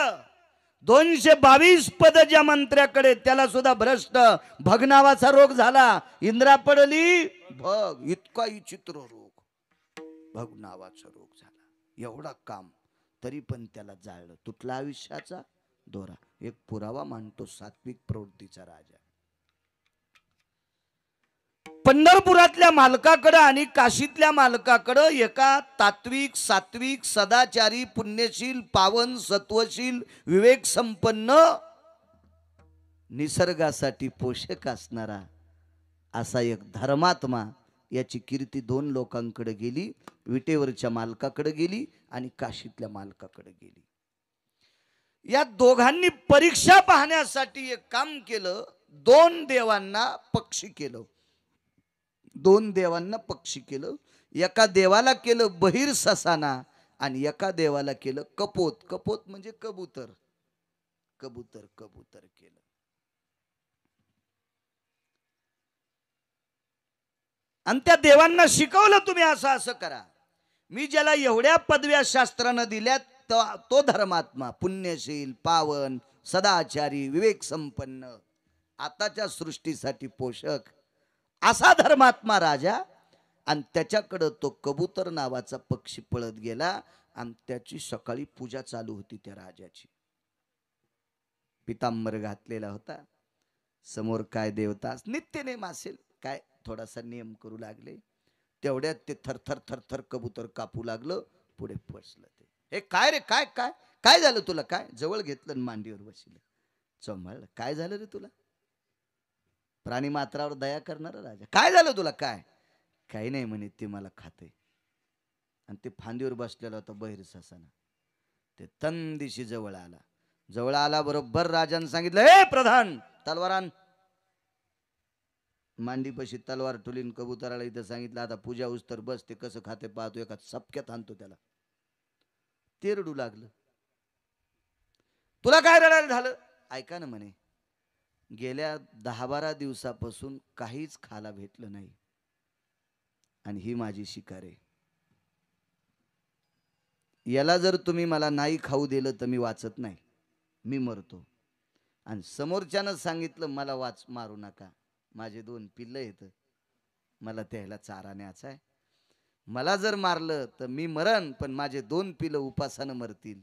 S1: 222 पद ज्या मंत्र्याकडे, त्याला सुद्धा भ्रष्ट भग नावाचा रोग झाला. इंद्रा पडली भग, इतका विचित्र रोग, भग नावाचा रोग झाला. एवढा काम, तरी पण त्याला जाळलं. तुटला आयुष्याचा दोरा. एक पुरावा मानतो सात्विक प्रवृत्तीचा राजा. पंढरपुरातल्या मालकाकडं आणि काशीतल्या मालकाकडं एका तात्विक सात्विक सदाचारी पुण्यशील पावन सत्वशील विवेक संपन्न निसर्गासाठी पोषक असणारा असा एक धर्मात्मा, याची कीर्ती दोन लोकांकडे गेली, विटेवरच्या मालकाकडे गेली आणि काशीतल्या मालकाकडे गेली. या दोघांनी परीक्षा पाहण्यासाठी एक काम केलं, दोन देवांना पक्षी केलं. दोन देवांना पक्षी केलं. एका देवाला केलं बहिर ससाना आणि एका देवाला केलं कपोत. कपोत म्हणजे कबूतर. कबूतर कबूतर केलं. आणि त्या देवांना शिकवलं, तुम्ही असं असं करा. मी ज्याला एवढ्या पदव्या शास्त्रानं दिल्यात तो धर्मात्मा, पुण्यशील, पावन, सदाचारी, विवेक संपन्न, आताच्या सृष्टीसाठी पोषक असा धर्मात्मा राजा. आणि त्याच्याकडं तो कबूतर नावाचा पक्षी पळत गेला आणि त्याची सकाळी पूजा चालू होती. त्या राजाची पितांबर घातलेला होता. समोर काय देवता, नित्य नेम असेल काय, थोडासा नियम करू लागले. तेवढ्यात ते थरथर थरथर कबूतर कापू लागलं. पुढे बसलं ते. हे काय रे, काय काय काय झालं तुला? काय जवळ घेतलं मांडीवर बसलं. चोंबाळलं. काय झालं रे तुला? प्राणी मात्रावर दया करणारा राजा. काय झालं तुला? काय? काही नाही म्हणे, ते मला खाते. आणि ते फांदीवर बसलेला होता बहिर ससाना. ते तंदिशी जवळ आला. जवळ आला बरोबर राजाने सांगितलं, हे प्रधान, तलवार आण. मांडीपाशी तलवार ठुलीन कबुतराला इथं सांगितलं, आता पूजा उस्तर बस, ते कसं खाते पाहतो. एका चपक्यात आणतो त्याला. ते रडू लागलं. तुला काय रडायला झालं? ऐका ना म्हणे, गेल्या 10-12 दिवसापासून काहीच खायला भेटलं नाही आणि ही माझी शिकार आहे. याला जर तुम्ही मला नाही खाऊ दिलं तर मी वाचत नाही, मी मरतो. आणि समोरच्यानं सांगितलं, मला मारू नका, माझे 2 पिल्लं आहेत, मला त्याला चारा न्यायचा आहे. मला जर मारलं तर मी मरण, पण माझे 2 पिल्लं उपासानं मरतील.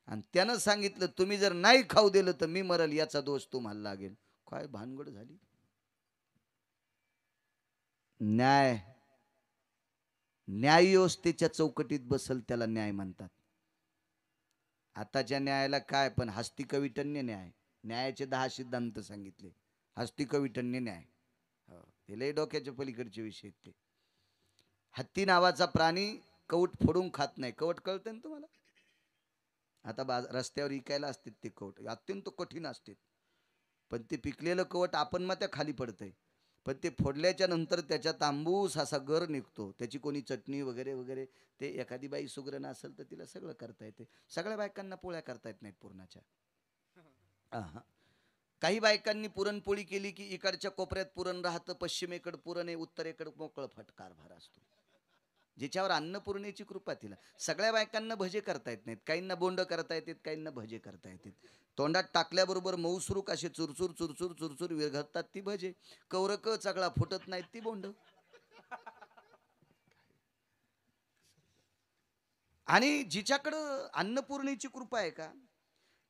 S1: आणि त्यानं सांगितलं, तुम्ही जर नाही खाऊ दिलं तर मी मरल, याचा दोष तुम्हाला लागेल. काय भानगड झाली? न्याय, न्याय व्यवस्थेच्या चौकटीत बसल त्याला न्याय म्हणतात. आताच्या न्यायाला काय, पण हस्तिकविटन्य न्याय. न्यायाचे 10 सिद्धांत सांगितले. हस्तिकविटन्य न्याय, हे लय डोक्याच्या पलीकडचे विषय ते. हत्ती नावाचा प्राणी कवट फोडून खात नाही. कवट कळतं ना तुम्हाला? आता रस्त्यावर विकायला असतात ते कवट, अत्यंत कठीण असतात. पण ते पिकलेलं कवट आपण मग त्या खाली पडतंय, पण ते फोडल्याच्या नंतर त्याच्या तांबूस असा गर निघतो. त्याची कोणी चटणी वगैरे वगैरे, ते एखादी बाई सुगरण असेल तर तिला सगळं करता येते. सगळ्या बायकांना पोळ्या करता येत नाहीत पुरणाच्या. काही बायकांनी पुरणपोळी केली की इकडच्या कोपऱ्यात पुरण राहतं, पश्चिमेकडे पुरण आहे, उत्तरेकडे मोकळं फटकार भार असतो. ज्याच्यावर अन्नपूर्णेची कृपा तिला. सगळ्या बायकांना भजे करता येत नाहीत. काहींना बोंड करता येतात, काहींना भजे करता येतात. तोंडात टाकल्याबरोबर मऊसरूक असे चुरचूर चुरचूर चुरचूर विरघळतात ती भजे. कौरक चगळा फुटत नाहीत ती बोंड. आणि जिच्याकडं अन्नपूर्णेची कृपा आहे का,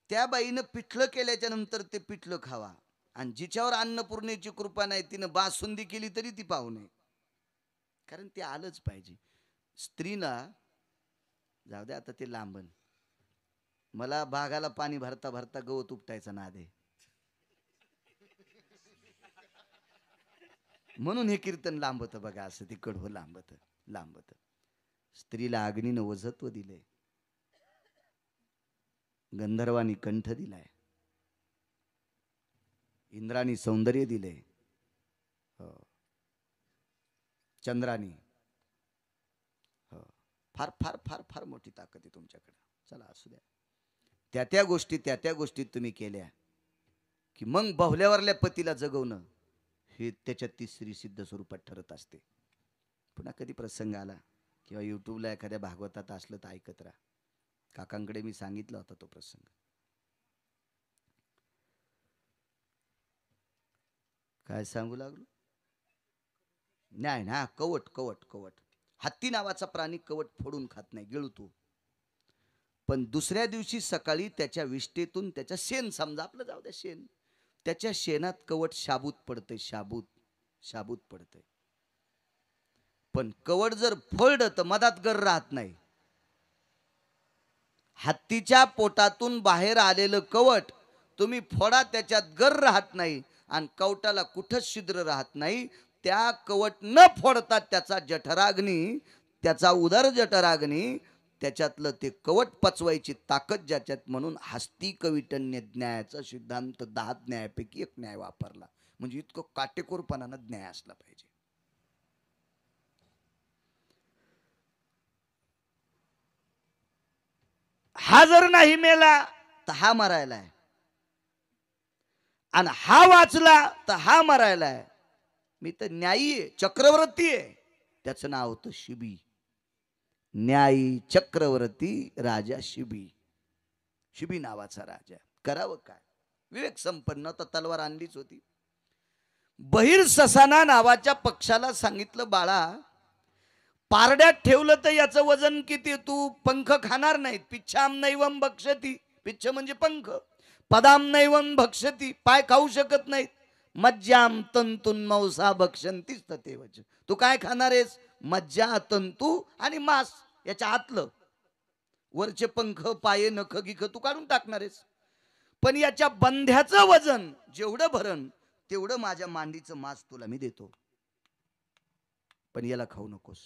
S1: त्या बाईनं पिठलं केल्याच्या नंतर ते पिठलं खावा. आणि जिच्यावर अन्नपूर्णेची कृपा नाही, तिनं बासुंदी केली तरी ती पाहू नये, कारण ते आलंच पाहिजे. स्त्रीला जाऊ दे, आता ते लांबन. मला बागाला पाणी भरता भरता गवत उपटायचा नाद आहे, म्हणून हे कीर्तन लांबत बघा. असं ते कडव लांबत लांबत. स्त्रीला अग्नीनं वझत्व दिले, गंधर्वानी कंठ दिलाय, इंद्रानी सौंदर्य दिले, चंद्रानी. फार फार फार फार मोठी ताकद आहे तुमच्याकडे. चला असू द्या. त्या गोष्टी तुम्ही केल्या की मग बहुल्यावरल्या पतीला जगवणं हे त्याच्यात तिसरी सिद्ध स्वरूपात ठरत असते. पुन्हा कधी प्रसंग आला किंवा युट्यूबला एखाद्या भागवतात असलं तर ऐकत राहा. काकांकडे मी सांगितला होता तो प्रसंग. काय सांगू लागलो? नाही ना, कवट कवट कवट. हत्ती नावाचा प्राणी कवट फोडून खात नाही, गिळतो. पण दुसऱ्या दिवशी सकाळी त्याच्या विष्ठेतून त्याच्या शेण, समजा आपलं जाऊ द्या शेण, त्याच्या शेणात कवट शाबूत पडतंय, शाबूत शाबूत पडतंय. पण कवट जर फोडलं तर मधात गर राहत नाही. हत्तीच्या पोटातून बाहेर आलेलं कवट तुम्ही फोडा, त्याच्यात गर राहत नाही आणि कवटाला कुठंच छिद्र राहत नाही. त्या कवट न फोडता त्याचा जठराग्नी, त्याचा उदर जठराग्नी, त्याच्यातलं ते कवट पचवायची ताकद ज्याच्यात, म्हणून हस्ती कविटन्य न्यायाचा सिद्धांत 10 न्यायापैकी एक न्याय वापरला. म्हणजे इतकं काटेकोरपणानं न्याय असला पाहिजे. हा जर नाही मेला तर हा मरायलाय, आणि हा वाचला तर हा मरायलाय. मी तर न्यायी आहे, चक्रवर्ती आहे. त्याचं नाव होतं शिबी. न्यायी चक्रवर्ती राजा शिबी. शिबी नावाचा राजा. करावं काय, विवेक संपन्न तर तलवार आणलीच होती. बहिर ससाना नावाच्या पक्षाला सांगितलं, बाळा पारड्यात ठेवलं तर याचं वजन किती, तू पंख खाणार नाहीत. पिच्छाम नैवम भक्षती, पिच्छ म्हणजे पंख. पदाम नैवम भक्षती, पाय खाऊ शकत नाहीत. मज्जाम तंतून मौसा भक्षंतीच ततेवच, तू काय खाणार आहेस, मज्जा तंतू आणि मांस. याच्या आतलं वरचे पंख पाये नख गिख तू काढून टाकणार आहेस. पण याच्या बंध्याचं वजन जेवढं भरण तेवढं माझ्या मांडीचं मांस तुला मी देतो, पण याला खाऊ नकोस.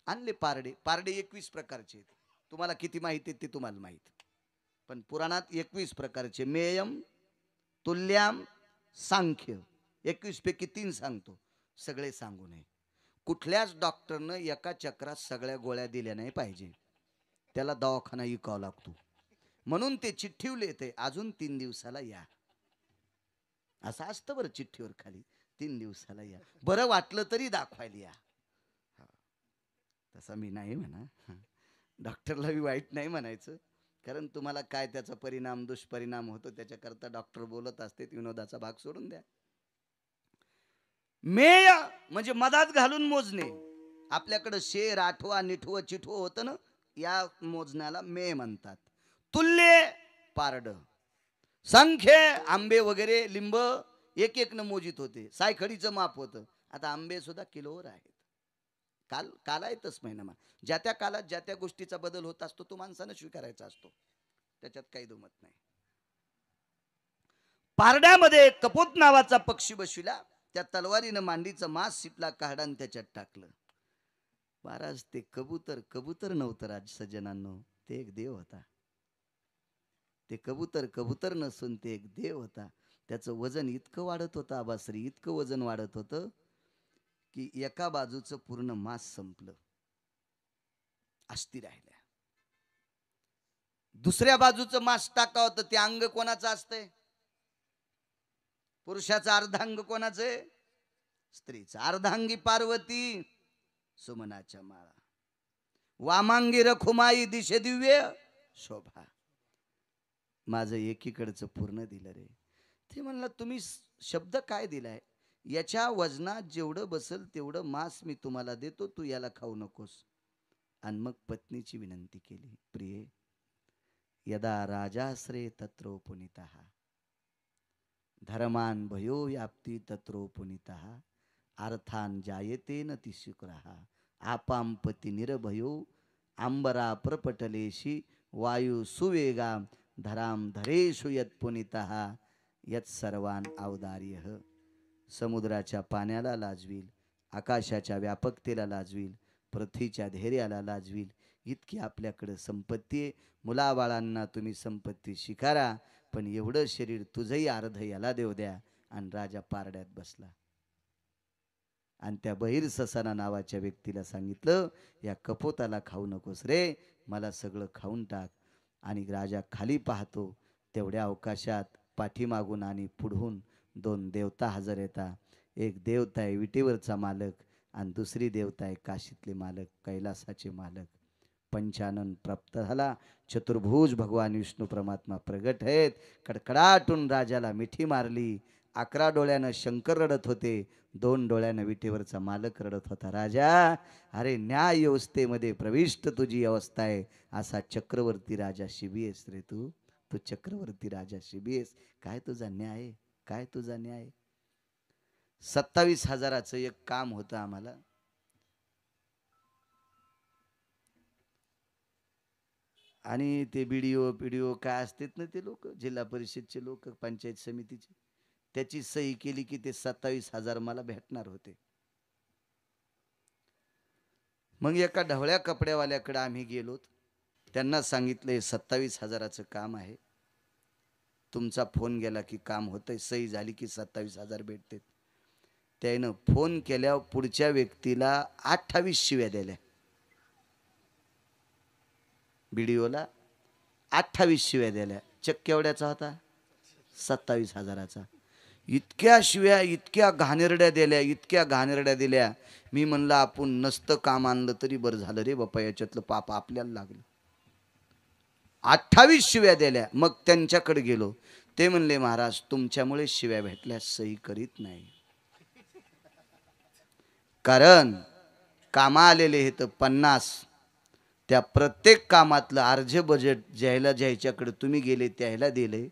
S1: आणले पारडे. पारडे 21 प्रकारचे आहेत. तुम्हाला किती माहिती ते तुम्हाला माहित, पण पुराणात 21 प्रकारचे. मेयम, तुल्याम, सांख्य, 21 पैकी 3 सांगतो, सगळे सांगू नये. कुठल्याच डॉक्टरनं एका चक्रात सगळ्या गोळ्या दिल्या नाही पाहिजे, त्याला दवाखाना विकावा लागतो. म्हणून ते चिठ्ठीवर येते, अजून 3 दिवसाला या, असं असतं बरं चिठ्ठीवर खाली, 3 दिवसाला या, बरं वाटलं तरी दाखवायला या. तसा मी नाही म्हणा, डॉक्टरला बी वाईट नाही म्हणायचं, कारण तुम्हाला काय त्याचा परिणाम दुष्परिणाम होतो त्याच्याकरता डॉक्टर बोलत असते. विनोदाचा भाग सोडून द्या. मेय म्हणजे मधात घालून मोजणे. आपल्याकडे शेर, आठवा, निठवं, चिठवं होतं ना, या मोजण्याला मेय म्हणतात. तुल्य पारड, संख्य आंबे वगैरे लिंब एक एक न मोजित होते. सायखडीचं माप होतं. आता आंबे सुद्धा किलोवर आहेत. काल आहेतच महिना. ज्या त्या कालात ज्या त्या गोष्टीचा बदल होत असतो, तो माणसानं स्वीकारायचा असतो, त्याच्यात काही दुमत नाही. पारड्यामध्ये कपोत नावाचा पक्षी बसविला. त्या तलवारीनं मांडीचं मांस शिपला, काढा आणि त्याच्यात टाकलं. महाराज ते कबूतर नव्हतं राज सज्जनांनो, ते एक देव होता. ते कबूतर नसून ते एक देव होता. त्याचं वजन इतकं वाढत होतं आबाश्री, इतकं वजन वाढत होतं की एका बाजूचं पूर्ण मांस संपलं, अस्थि राहिल्या. दुसऱ्या बाजूचं मांस टाका होतं. ते अंग कोणाचं असतंय, पुरुषाचा अर्धांग कोणाचं आहे, स्त्रीचा. अर्धांगी पार्वती, सुमनाच्या माळा. वामांगी रखुमाई, दिशे दिव्य शोभा. माझं एकीकडचं पूर्ण दिलं रे. ते म्हणलं, तुम्ही शब्द काय दिलाय, याच्या वजनात जेवढं बसल तेवढं मांस मी तुम्हाला देतो, तू याला खाऊ नकोस. आणि मग पत्नीची विनंती केली, प्रिये यदा राजाश्रे तत्रोपुनितः धर्मान भयो व्याप्ती तत्रोपुनितः अर्थान जायते न तिशुक्रः आपाम पती निरभयो आंबरा प्रपटलेशी वायू सुवेगा धराम धरेषु यत्पुनितः यत सर्वान अवदार्यः. समुद्राच्या पाण्याला लाजवील, आकाशाच्या व्यापकतेला लाजवील, पृथ्वीच्या धैर्याला लाजवील, इतकी आपल्याकडे संपत्ती आहे. मुलाबाळांना तुम्ही संपत्ती शिकारा, पण एवढं शरीर तुझंही अर्ध याला देऊ द्या. आणि राजा पारड्यात बसला. आणि त्या बहिर ससाना नावाच्या व्यक्तीला सांगितलं, या कपोताला खाऊ नकोस रे, मला सगळं खाऊन टाक. आणि राजा खाली पाहतो, तेवढ्या अवकाशात पाठीमागून आणि पुढून 2 देवता हजर येतात. एक देवता आहे विटेवरचा मालक, आणि दुसरी देवता आहे काशीतले मालक, कैलासाचे मालक. पंचानन प्राप्त झाला. चतुर्भुज भगवान विष्णू परमात्मा प्रगट आहेत. कडकडाटून राजाला मिठी मारली. 11 डोळ्यानं शंकर रडत होते, 2 डोळ्यानं विटेवरचा मालक रडत होता. राजा, अरे न्याय व्यवस्थेमध्ये प्रविष्ट तुझी अवस्था आहे, असा चक्रवर्ती राजा शिबी आहेस रे तू. तू चक्रवर्ती राजा शिबी आहेस. काय तुझा न्याय, काय तुझा न्याय. 27,000चं एक काम होतं आम्हाला. आणि ते बीडीओ पीडीओ काय असतात ना ते लोक, जिल्हा परिषदचे लोक, पंचायत समितीचे, त्याची सही केली की ते 27,000 मला भेटणार होते. मग एका ढवळ्या कपड्यावाल्याकडे आम्ही गेलो. त्यांना सांगितलं 27,000चं काम आहे, तुमचा फोन गेला की काम होतंय, सही झाली की 27,000 भेटते. त्यानं फोन केल्यावर पुढच्या व्यक्तीला 28 शिव्या दिल्या. बीडीओला 28 शिव्या दिल्या. चेक केवढ्याचा होता? 27,000चा. इतक्या शिव्या, इतक्या घाणेरड्या दिल्या, इतक्या घाणेरड्या दिल्या. मी म्हणलं आपण नसतं काम आणलं तरी बरं झालं रे बापा, याच्यातलं पाप आपल्याला लागलं. 28 शिव्या दिल्या. मग त्यांच्याकडे गेलो. ते म्हणले महाराज तुमच्यामुळे शिव्या भेटल्या, सही करीत नाही. कारण कामा आलेले हे तर 50, त्या प्रत्येक कामातलं अर्धे बजेट ज्याच्याकडे तुम्ही गेले त्याला दिले,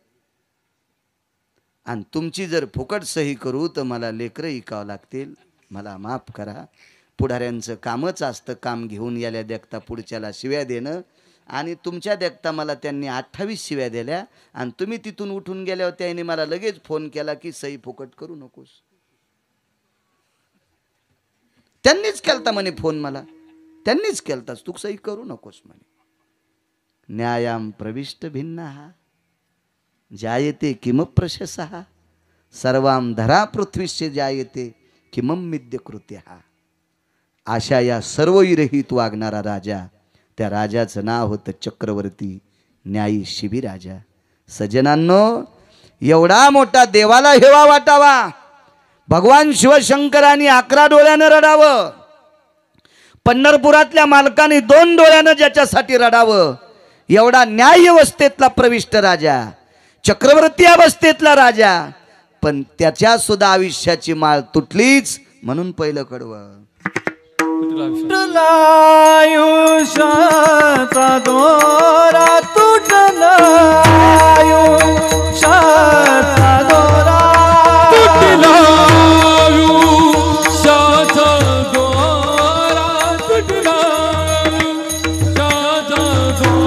S1: आणि तुमची जर फुकट सही करू तर मला लेकरं ऐकावं लागतील. मला माफ करा. पुढाऱ्यांचं कामच असतं काम घेऊन यायला देखता पुढच्याला शिव्या देणं, आणि तुमच्या देखता मला त्यांनी 28 शिव्या दिल्या, आणि तुम्ही तिथून उठून गेल्यावर त्याने मला लगेच फोन केला की सही फुकट करू नकोस. त्यांनीच केलता म्हणे फोन, मला त्यांनीच केलतास, तू सही करू नकोस म्हणे. न्यायाम प्रविष्ट भिन्ना जायते किम प्रशसः सर्वाम धरा पृथ्वीश्च जायते किमम मिद्य कृत्या. अशा या सर्व विरहित वागणारा राजा, त्या राजाचं नाव होतं चक्रवर्ती न्यायी शिबिराजा. सज्जनांनो, एवढा मोठा देवाला हेवा वाटावा, भगवान शिवशंकरांनी 11 डोळ्यानं रडावं, पंढरपुरातल्या मालकाने 2 डोळ्यानं ज्याच्यासाठी रडावं, एवढा न्याय अवस्थेतला प्रविष्ट राजा, चक्रवर्ती अवस्थेतला राजा, पण त्याच्या सुद्धा आयुष्याची माळ तुटलीच. म्हणून पहिलं कडवं
S3: तुटला आयुष्याचा दोरा, तुटला आयुष्याचा दोरा,
S2: तुटला आयुष्याचा दोरा, तुटला आयुष्याचा दोरा.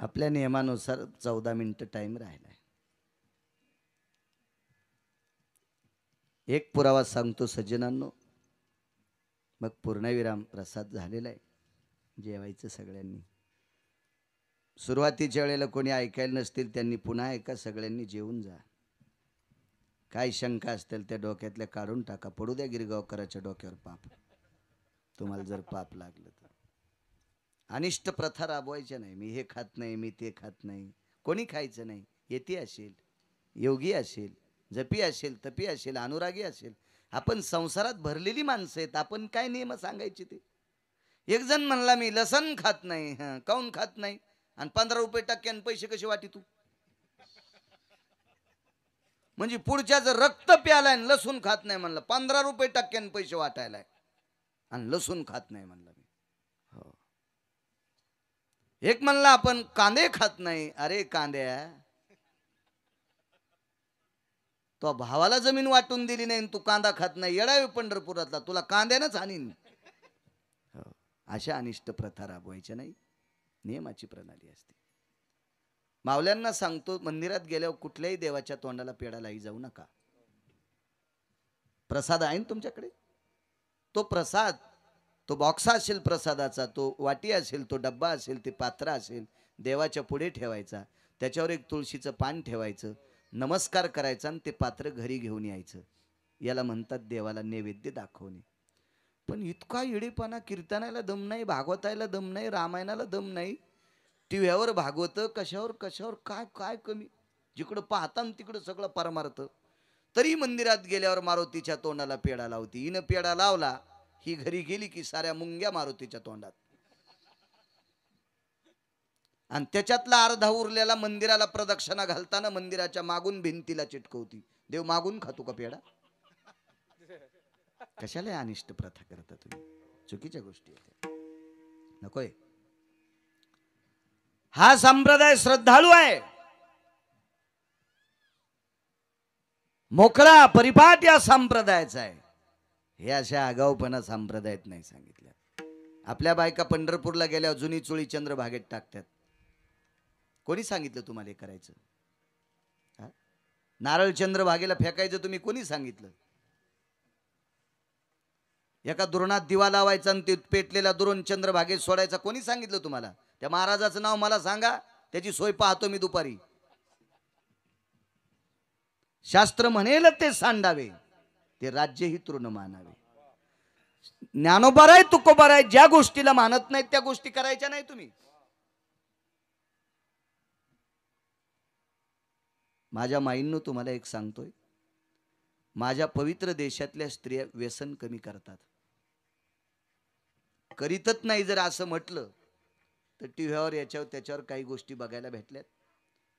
S1: आपल्या नियमानुसार 14 मिनिटं टाइम राहिलाय. एक पुरावा सांगतो सज्जनांनो, मग पूर्णविराम. प्रसाद झालेला आहे, जेवायचं सगळ्यांनी. सुरुवातीच्या वेळेला कोणी ऐकायला नसतील त्यांनी पुन्हा ऐका, सगळ्यांनी जेवून जा. काय शंका असतील त्या डोक्यातल्या काढून टाका. पडू द्या गिरगावकराच्या डोक्यावर पाप, तुम्हाला जर पाप लागलं तर. अनिष्ट प्रथा राबवायच्या नाही. मी हे खात नाही, मी ते खात नाही, कोणी खायचं नाही. येती असेल, योगी असेल, जपी असेल, तपी असेल, अनुरागी असेल, आपण संसारात भरलेली माणसं आहेत. आपण काय नियम सांगायचे ते. एक जण म्हणला मी लसण खात नाही. काऊन खात नाही? आणि 15 रुपये टक्क्यान पैसे कसे वाटी तू? म्हणजे पुढच्याचं रक्त प्यालाय लसूण खात नाही म्हणलं, 15 रुपये टक्क्यान पैसे वाटायलाय, आणि लसूण खात नाही म्हणलं मी. हो. एक म्हणला आपण कांदे खात नाही. अरे कांद्या, तो भावाला जमीन वाटून दिली नाही, तू कांदा खात नाही. येडावे पंढरपुरातला, तुला कांद्यानंच हानीन. अशा अनिष्ट प्रथा राबवायच्या नाही. नियमाची प्रणाली असते. मावल्यांना सांगतो, मंदिरात गेल्यावर कुठल्याही देवाच्या तोंडाला पेढा लाई जाऊ नका. प्रसाद आहे ना तुमच्याकडे, तो प्रसाद, तो बॉक्स असेल प्रसादाचा, तो वाटी असेल, तो डब्बा असेल, ते पात्र असेल, देवाच्या पुढे ठेवायचा. त्याच्यावर एक तुळशीचं पान ठेवायचं, नमस्कार करायचा, आणि ते पात्र घरी घेऊन यायचं. याला म्हणतात देवाला नैवेद्य दाखवणे. पण इतका येडेपणा, कीर्तनाला दम नाही, भागवतायला दम नाही, रामायणाला दम नाही, टीव्हीवर भागवत, कशावर कशावर काय काय कमी, जिकडं पाहता तिकडं सगळं परमार्थ. तरी मंदिरात गेल्यावर मारुतीच्या तोंडाला पेढा लावती. हिनं पेढा लावला, ही घरी गेली की साऱ्या मुंग्या मारुतीच्या तोंडात, आणि त्याच्यातला अर्धा उरलेला मंदिराला प्रदक्षिणा घालताना मंदिराच्या मागून भिंतीला चिटकवती. देव मागून खातो का पेढा? कशाला अनिष्ट प्रथा करता तुम्ही? चुकीच्या गोष्टी आहेत, नकोय. हा संप्रदाय श्रद्धाळू आहे, मोकळा परिपाठ या संप्रदायाचा आहे. हे अशा आगाऊपणा संप्रदायात नाही सांगितलं. आपल्या बायका पंढरपूरला गेल्यावर जुनी चोळी चंद्रभागेत टाकतात. कोणी सांगितलं तुम्हाला हे करायचं? नारळ चंद्रभागेला फेकायचं तुम्ही कोणी सांगितलं? एका दुरणात दिवा लावायचा आणि ते पेटलेला दुरून चंद्रभागेत सोडायचा कोणी सांगितलं तुम्हाला? त्या महाराजाचं नाव मला सांगा, त्याची सोय पाहतो मी दुपारी. शास्त्र म्हणेल ते सांडावे, ते राज्यही तृण मानावे. ज्ञानोबाराय तुकोबाराय ज्या गोष्टीला मानत नाहीत त्या गोष्टी करायच्या नाही तुम्ही. माझ्या माईंनो तुम्हाला एक सांगतोय, माझ्या पवित्र देशातल्या स्त्रिया व्यसन कमी करतात. करीतच नाही जर असं म्हटलं तर टीव्हीवर याच्यावर त्याच्यावर काही गोष्टी बघायला भेटल्यात.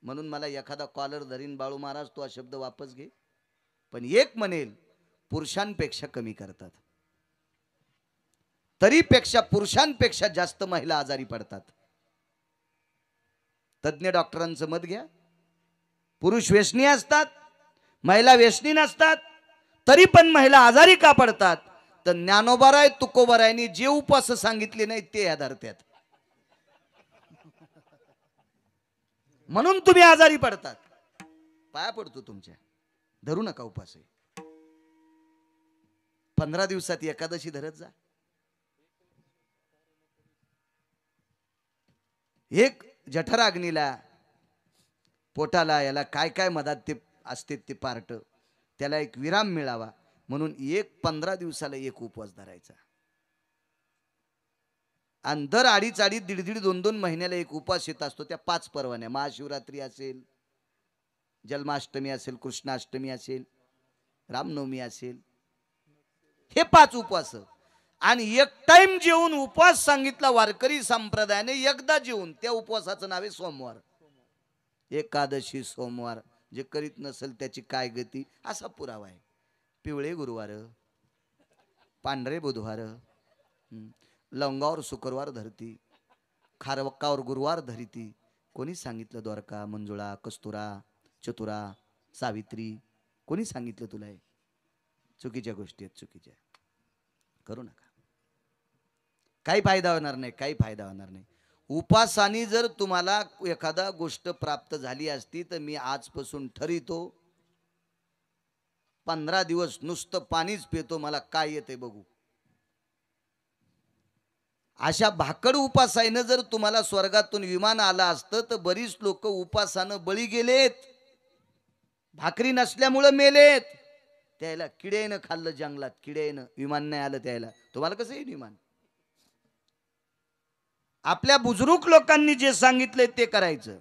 S1: म्हणून मला एखादा कॉलर धरीन, बाळू महाराज तो हा शब्द वापस घे, पण एक म्हणेल पुरुषांपेक्षा कमी करतात. तरी पेक्षा पुरुषांपेक्षा जास्त महिला आजारी पडतात. तज्ञ डॉक्टरांचं मत घ्या. पुरुष व्यसनी असतात, महिला व्यसनी नसतात, तरी पण महिला आजारी का पडतात? तर ज्ञानोबाराय तुकोबारायनी जे उपवास सांगितले नाही ते या धरत्यात, म्हणून तुम्ही आजारी पडतात. पाया पडतो तुमच्या, धरू नका उपास. 15 दिवसात एकादशी धरत जा. एक जठराग्नीला, पोटाला, याला काय काय मधात ते असते ते पार्ट, त्याला एक विराम मिळावा म्हणून 15 दिवसाला एक उपवास धरायचा. आणि दर अडीच दीड 2 महिन्याला एक उपवास येत असतो. त्या 5 पर्वण्या, महाशिवरात्री असेल, जन्माष्टमी असेल, कृष्णाष्टमी असेल, रामनवमी असेल, हे 5 उपवास. आणि एक टाइम जेवून उपवास सांगितला वारकरी संप्रदायाने, एकदा जेवून. त्या उपवासाचं नाव आहे सोमवार. एकादशी सोमवार. जे करीत नसेल त्याची काय गती, असा पुरावा आहे. पिवळे गुरुवार, पांढरे बुधवार, लवंगावर शुक्रवार धरती, खारवक्कावर गुरुवार धरती. कोणी सांगितलं? द्वारका, मंजुळा, कस्तुरा, चतुरा, सावित्री, कोणी सांगितलं तुला? हे चुकीच्या गोष्टी आहेत, चुकीच्या. करू नका, काही फायदा होणार नाही, काही फायदा होणार नाही. उपासाने जर तुम्हाला एखादा गोष्ट प्राप्त झाली असती तर मी आजपासून ठरवितो 15 दिवस नुसतं पाणीच पितो, मला काय येते बघू. अशा भाकड उपासाने जर तुम्हाला स्वर्गातून विमान आलं असतं तर बरीच लोक उपासानं बळी गेलेत, भाकरी नसल्यामुळे मेलेत. त्याला किडेनं खाल्लं जंगलात, किडेनं, विमान नाही आलं त्याला. तुम्हाला कसं येईल विमान? आपल्या बुजुर्ग लोकांनी जे सांगितलंय ते करायचं.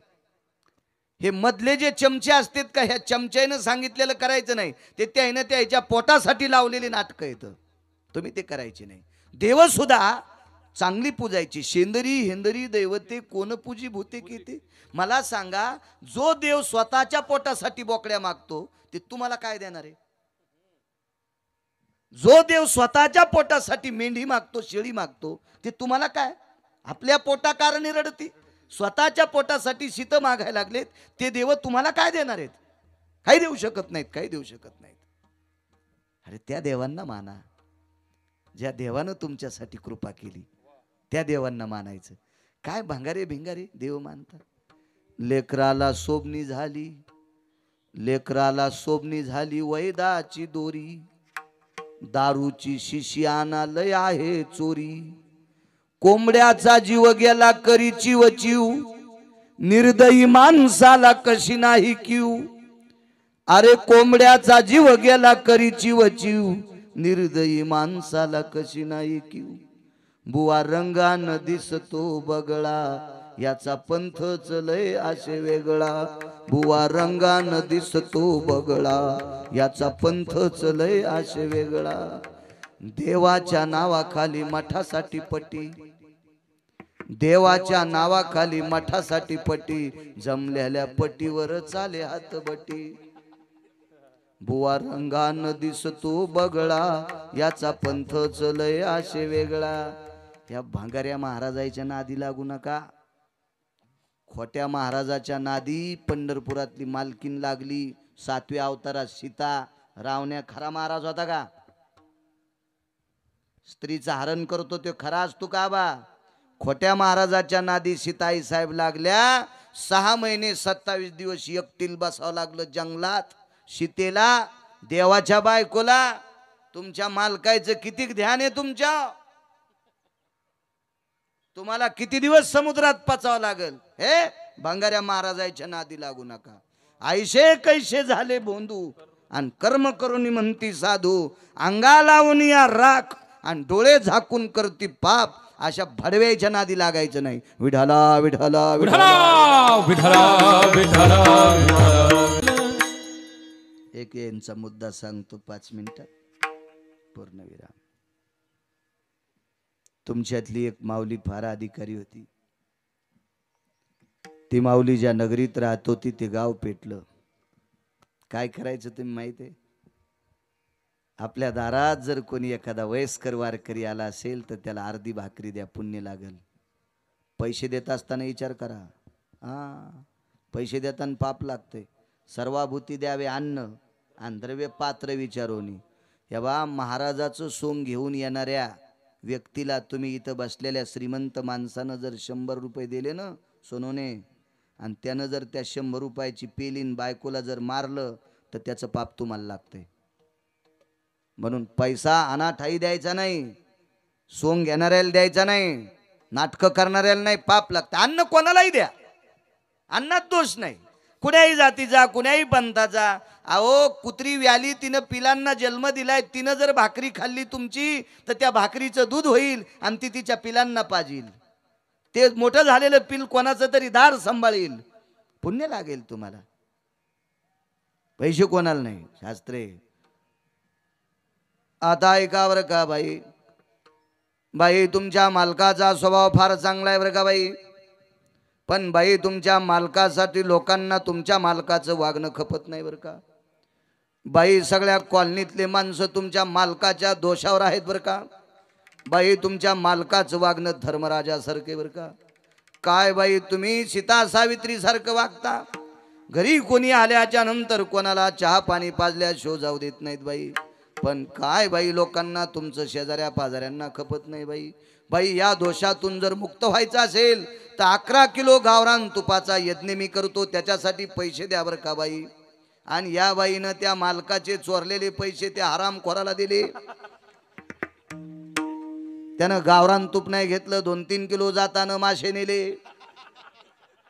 S1: हे मधले जे चमचे असतात का, ह्या चमच्यानं सांगितलेलं करायचं नाही. ते त्याने त्याच्या पोटासाठी लावलेली नाटकं येतं, तुम्ही ते करायचे नाही. देव सुद्धा चांगली पूजायची. शेंदरी हेंदरी दैवते कोण पूजी भूते किती. मला सांगा, जो देव स्वतःच्या पोटासाठी बोकड्या मागतो ते तुम्हाला काय देणार आहे? जो देव स्वतःच्या पोटासाठी मेंढी मागतो, शेळी मागतो, ते तुम्हाला काय? आपल्या पोटा कारणी रडती, स्वतःच्या पोटासाठी शीत मागायला लागलेत, ते देव तुम्हाला काय देणार आहेत? काही देऊ शकत नाहीत, काही देऊ शकत नाहीत. अरे त्या देवांना माना, ज्या देवानं तुमच्यासाठी कृपा केली त्या देवांना मानायचं. काय भंगारे भिंगारे देव मानतात. लेकराला सोबनी झाली, लेकराला सोबनी झाली वैदाची दोरी, दारूची शिशी आणा लय आहे चोरी. कोंबड्याचा जीव गेला करी चिवचिव, निर्दयी माणसाला कशी नाही किव. अरे कोंबड्याचा जीव गेला करी चिवचिव, निर्दयी माणसाला कशी नाही किव बुवा रंगान दिसतो बगळा याचा पंथच लय असे वेगळा बुवा रंगान दिसतो बगळा याचा पंथच लय असे वेगळा देवाच्या नावाखाली मठासाठी पटी देवाच्या नावाखाली मठासाठी पटी जमलेल्या पटीवर चाले हातबटी बुवा रंगान दिसतो बगळा याचा पंथच लय असे वेगळा या भांगाऱ्या महाराजाच्या नादी लागू नका खोट्या महाराजाच्या नादी पंढरपुरातली मालकीन लागली 7व्या अवतारात सीता रावण्या खरा महाराज होता का स्त्रीचं हरण करतो तो खरा असतो का बा खोट्या महाराजाच्या नादी सीताई साहेब लागल्या 6 महिने 27 दिवस एकटील बसावं लागलं जंगलात सीतेला देवाच्या बायकोला तुमच्या मालकाचं किती ध्यान आहे तुमच्या तुम्हाला किती दिवस समुद्रात पचावं लागल हे भांगाऱ्या महाराजाच्या नादी लागू नका आयशे कैसे झाले बोंदू आणि कर्म करून म्हणती साधू अंगा लावून या राख आणि डोळे झाकून करती पाप अशा भडव्याच्या नादी लागायचं नाही विठाला विठाला
S2: विठला विठला विठला
S1: एक यांचा मुद्दा सांगतो 5 मिनिटात पूर्णविराम तुमच्यातली एक माऊली फार अधिकारी होती ती माऊली ज्या नगरीत राहत होती ते गाव पेटलं काय करायचं तुम्ही माहित आहे आपल्या दारात जर कोणी एखादा वयस्कर वारकरी आला असेल तर त्याला अर्धी भाकरी द्या पुण्य लागल पैसे देत असताना विचार करा पैसे देताना पाप लागते सर्वाभूती द्यावे अन्न आणि द्रव्य पात्र विचारोनी या बा महाराजाचं सोंग घेऊन येणाऱ्या व्यक्तीला तुम्ही इथं बसलेल्या श्रीमंत माणसानं जर 100 रुपये दिले ना सोनोने आणि त्यानं जर त्या 100 रुपयाची पेलीन बायकोला जर मारलं तर त्याचं पाप तुम्हाला लागतंय म्हणून पैसा अनाठाई द्यायचा नाही सोंग घेणाऱ्याला द्यायचा नाही नाटकं करणाऱ्याला नाही पाप लागतं अन्न कोणालाही द्या अन्नात दोष नाही कुण्याही जातीचा कुण्याही पंथाचा अहो कुत्री व्याली तिनं पिलांना जन्म दिलाय तिनं जर भाकरी खाल्ली तुमची तर त्या भाकरीचं दूध होईल आणि ती तिच्या पिलांना पाजील ते मोठं झालेलं पिल कोणाचं तरी दार सांभाळील पुण्य लागेल तुम्हाला पैसे कोणाला नाही शास्त्रे आता ऐकावर का बाई बाई तुमच्या मालकाचा स्वभाव फार चांगला आहे बरं का बाई पण बाई तुमच्या मालकासाठी लोकांना तुमच्या मालकाचं वागणं खपत नाही बरं का बाई सगळ्या कॉलनीतले माणसं तुमच्या मालकाच्या दोषावर आहेत बरं का बाई तुमच्या मालकाचं वागणं धर्मराजासारखे बरं का काय बाई तुम्ही सीता सावित्री सारखं वागता घरी कोणी आल्याच्या नंतर कोणाला चहा पाणी पाजल्या शो जाऊ देत नाहीत बाई पण काय बाई लोकांना तुमचं शेजाऱ्या पाजाऱ्यांना खपत नाही बाई बाई या दोषातून जर मुक्त व्हायचं असेल तर 11 किलो गावरान तुपाचा यज्ञ मी करतो त्याच्यासाठी पैसे द्या बरं का बाई आणि या बाईनं त्या मालकाचे चोरलेले पैसे त्या हरामखोराला दिले त्यानं गावरान तूप नाही घेतलं 2-3 किलो जाताना मासे नेले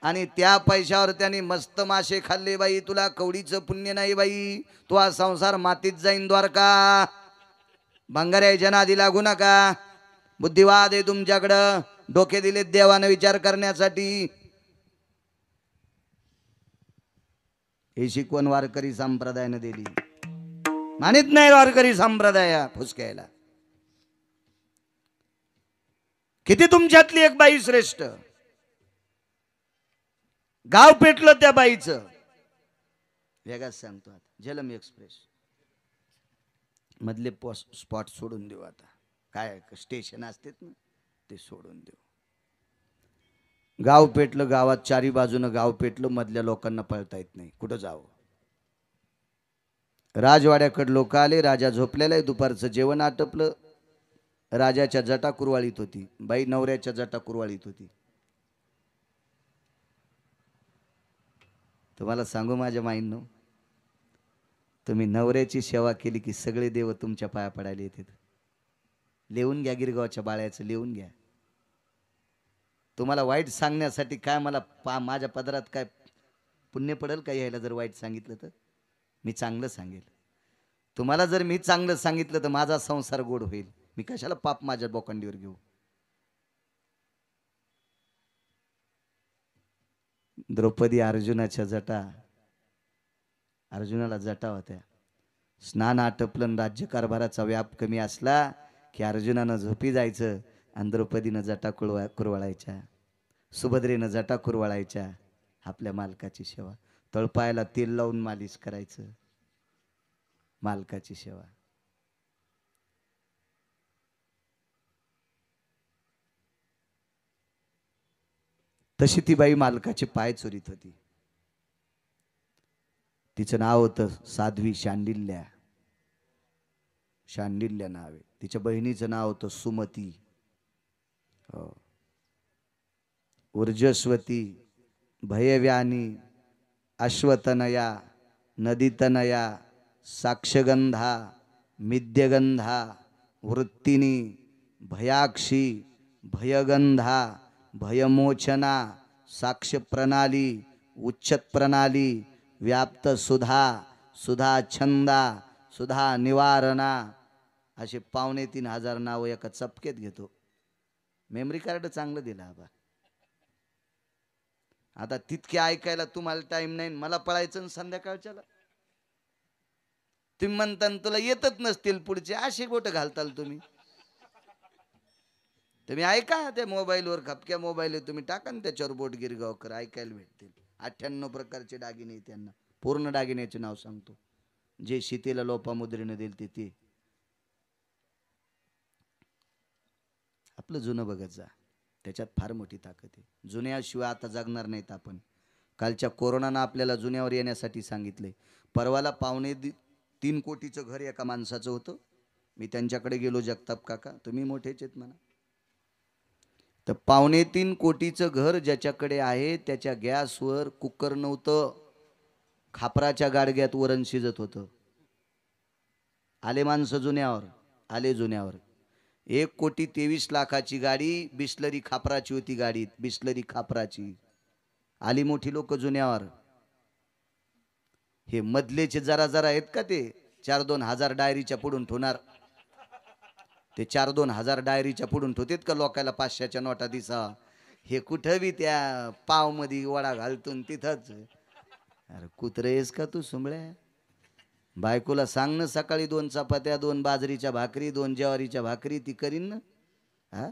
S1: आणि त्या पैशावर त्यांनी मस्त मासे खाल्ले बाई तुला कवडीचं पुण्य नाही बाई तो हा संसार मातीत जाईन द्वारका भंगाऱ्याच्या नादी लागू नका बुद्धिवाद आहे तुमच्याकडं डोके दिले देवानं विचार करण्यासाठी ही शिकवण वारकरी संप्रदायानं दिली मानित नाही वारकरी संप्रदाय फुसकायला किती तुमच्यातली एक बाई श्रेष्ठ गाव पेटलं त्या बाईचं वेगाच सांगतो आता झेलम एक्सप्रेस मधले स्पॉट सोडून देऊ आता काय स्टेशन असतात ना ते सोडून देऊ गाव पेटलं गावात चारी बाजूनं गाव पेटलं मधल्या लोकांना पळता येत नाही कुठं जावं राजवाड्याकडे लोक आले राजा झोपलेला आहे दुपारचं जेवण आटपलं राजाच्या जटा कुरवाळीत होती बाई नवऱ्याच्या जटा कुरवाळीत होती तुम्हाला सांगू माझ्या माईंनो तुम्ही नवऱ्याची सेवा केली की सगळे देव तुमच्या पाया पडायला येतात लिहून घ्या गिरगावच्या बाळ्याचं लिहून घ्या तुम्हाला वाईट सांगण्यासाठी काय मला माझ्या पदरात काय पुण्य पडेल का यायला जर वाईट सांगितलं तर मी चांगलं सांगेल तुम्हाला जर मी चांगलं सांगितलं तर माझा संसार गोड होईल. मी कशाला पाप माझ्या बोकांडीवर घेऊ. द्रौपदी अर्जुनाच्या जटा, अर्जुनाला जटा होत्या. स्नान आटपलं, राज्यकारभाराचा व्याप कमी असला की अर्जुनानं झोपी जायचं आणि द्रौपदीनं जटा कुरवाळायच्या, सुभद्रेनं जटा कुरवाळायच्या. आपल्या मालकाची सेवा, तळपायाला तेल लावून मालिश करायचं, मालकाची सेवा. तशी ती बाई मालकाचे पाय चोरीत होती. तिचं नाव होतं साध्वी शांडिल्य. शांडिल्य नाव आहे. तिच्या बहिणीचं नाव होतं सुमती. ऊर्जस्वती, भयव्यानी, अश्वतनया, नदीतनया, साक्षगंधा, मिद्यगंधा, वृत्तिनी, भयाक्षी, भयगंधा, भयमोचना, साक्ष प्रणाली, उच्चत प्रणाली, व्याप्त सुधा, सुधा छंदा, सुधा निवारणा, असे 2,500 नाव एका चपकेत घेतो. मेमरी कार्ड चांगलं दिलं आबा. आता तितके ऐकायला तुम्हाला टाइम नाही, मला पळायचं संध्याकाळच्याला. तुम्ही म्हणता तुला येतच नसतील पुढचे, असे बोट घालताल तुम्ही. तुम्ही ऐका त्या मोबाईलवर, खपक्या मोबाईल तुम्ही टाका ना त्याच्यावर बोट गिरगावकर, ऐकायला भेटतील. 98 प्रकारचे दागिने त्यांना. पूर्ण दागिन्याचे नाव सांगतो, जे शीतेला लोपामुद्रेने दिल ते. आपलं जुनं बघत जा, त्याच्यात फार मोठी ताकद आहे. जुन्याशिवाय आता जगणार नाहीत आपण. कालच्या कोरोनानं आपल्याला जुन्यावर येण्यासाठी सांगितले. परवाला 3.25 कोटीचं घर एका माणसाचं होतं. मी त्यांच्याकडे गेलो, जगताप काका तुम्ही मोठेच आहेत म्हणा. तर 3.25 कोटीचं घर ज्याच्याकडे आहे त्याच्या गॅसवर कुकर नव्हतं, खापराच्या गाडग्यात वरण शिजत होतं. आले माणसं जुन्यावर, आले जुन्यावर. 1,23,00,000ची गाडी बिस्लरी खापराची होती. गाडीत बिस्लरी खापराची. आली मोठी लोक जुन्यावर. हे मधलेचे जरा जरा आहेत का ते 4-2 हजार डायरीच्या पुढून ठेवणार. ते 4-2 हजार डायरीच्या पुढून ठेवतेत का लोकायला 500च्या नोटा दिसा. हे कुठं बी त्या पाव मध्ये वडा घालतून तिथंच. अरे कुत्रेस का तू सुंबळ्या. बायकोला सांग ना सकाळी 2 चपात्या, 2 बाजरीच्या भाकरी, 2 ज्वारीच्या भाकरी ती करीन ना. हा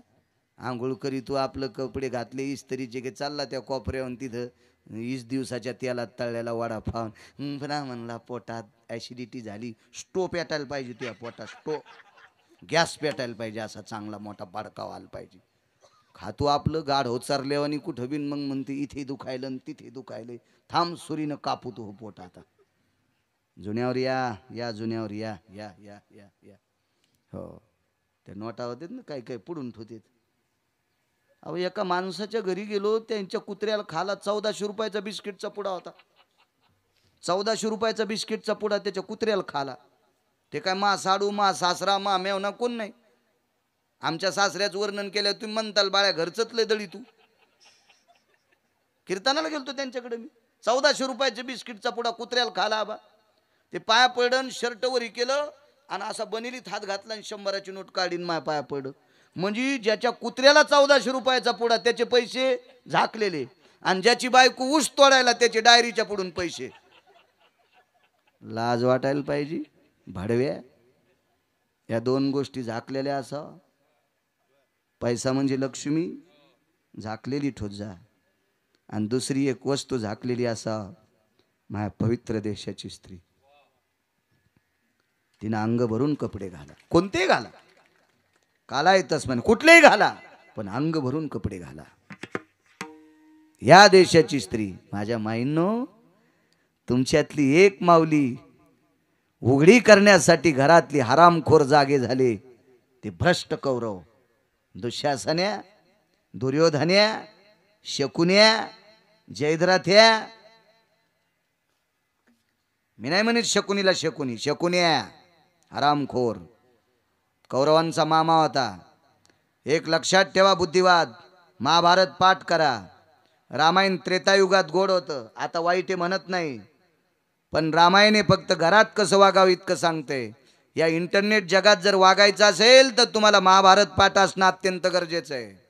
S1: आंघोळ करी तू, आपलं कपडे घातले इस्त्रीचे की चालला त्या कोपऱ्याहून तिथं 20 दिवसाच्या तेलात तळलेला वडा खाऊन पुन्हा म्हणला पोटात ॲसिडिटी झाली. स्टो पेटायला पाहिजे तुझ्या पोटात, स्टो गॅस पेटायला पाहिजे, असा चांगला मोठा बाडका व्हायला पाहिजे. खातो आपलं गाढ हो चारल्यावानी कुठं बिन, मग म्हणते इथे दुखायलं तिथे दुखायलं. थांब सुरीनं कापू तो पोट. आता जुन्यावर या जुन्यावर या या या या या. हो त्या नोटा होतेत ना काही काही पुढून ठेवतेत. अहो एका माणसाच्या घरी गेलो, त्यांच्या कुत्र्याला खाला 1400 रुपयाचा बिस्किटचा पुडा होता. 1400 रुपयाचा बिस्किटचा पुडा त्याच्या कुत्र्याला खाला. ते काय मा साडू, मा सासरा, मा मेवना कोण नाही. आमच्या सासऱ्याचं वर्णन केलं तुम्ही म्हणताल बाळ्या घरचंच लय दळी तू. कीर्तनाला गेलतो त्यांच्याकडे मी. 1400 रुपयाच्या बिस्किटचा पुडा कुत्र्याला खाला आबा. ते पाया पडन, शर्ट वरी केलं आणि असा बनिलीत हात घातला आणि 100ची नोट काढीन माया पाया पड. म्हणजे ज्याच्या कुत्र्याला 1400 रुपयाचा पुडा त्याचे पैसे झाकलेले, आणि ज्याची बायको ऊस तोडायला त्याचे डायरीच्या पुढून पैसे. लाज वाटायला पाहिजे भाडव्या. या 2 गोष्टी झाकलेल्या असा. पैसा म्हणजे लक्ष्मी झाकलेली ठोत जा, आणि दुसरी एक वस्तू झाकलेली असा माझ्या पवित्र देशाची स्त्री. तिनं अंग भरून कपडे घाला, कोणते घाला, काला येतच म्हणे कुठलेही घाला, पण अंग भरून कपडे घाला. या देशाची स्त्री. माझ्या माईंनो, तुमच्यातली एक माऊली उघडी करण्यासाठी घरातली हरामखोर जागे झाले. ते भ्रष्ट कौरव, दुःशासन्या, दुर्योधन्या, शकुन्या, जयद्रथ्या. मी नाही म्हणत शकुनीला शकुनी, शकुन्या हरामखोर. कौरवांचा मामा होता. एक लक्षात ठेवा बुद्धिवाद. महाभारत पाठ करा. रामायण त्रेतायुगात गोड होतं, आता वाईट म्हणत नाही. पण रामायण हे फक्त घरात कसं वागावं इतकं सांगते. या इंटरनेट जगात जर वागायचं असेल तर तुम्हाला महाभारत पाठ असणं अत्यंत गरजेचं आहे.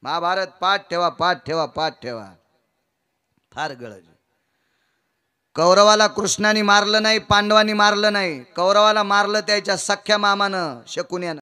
S1: महाभारत पाठ ठेवा, पाठ ठेवा, पाठ ठेवा, फार गरज. कौरवाला कृष्णाने मारलं नाही, पांडवांनी मारलं नाही. कौरवाला मारलं त्याच्या सख्या मामानं शकुन्यानं.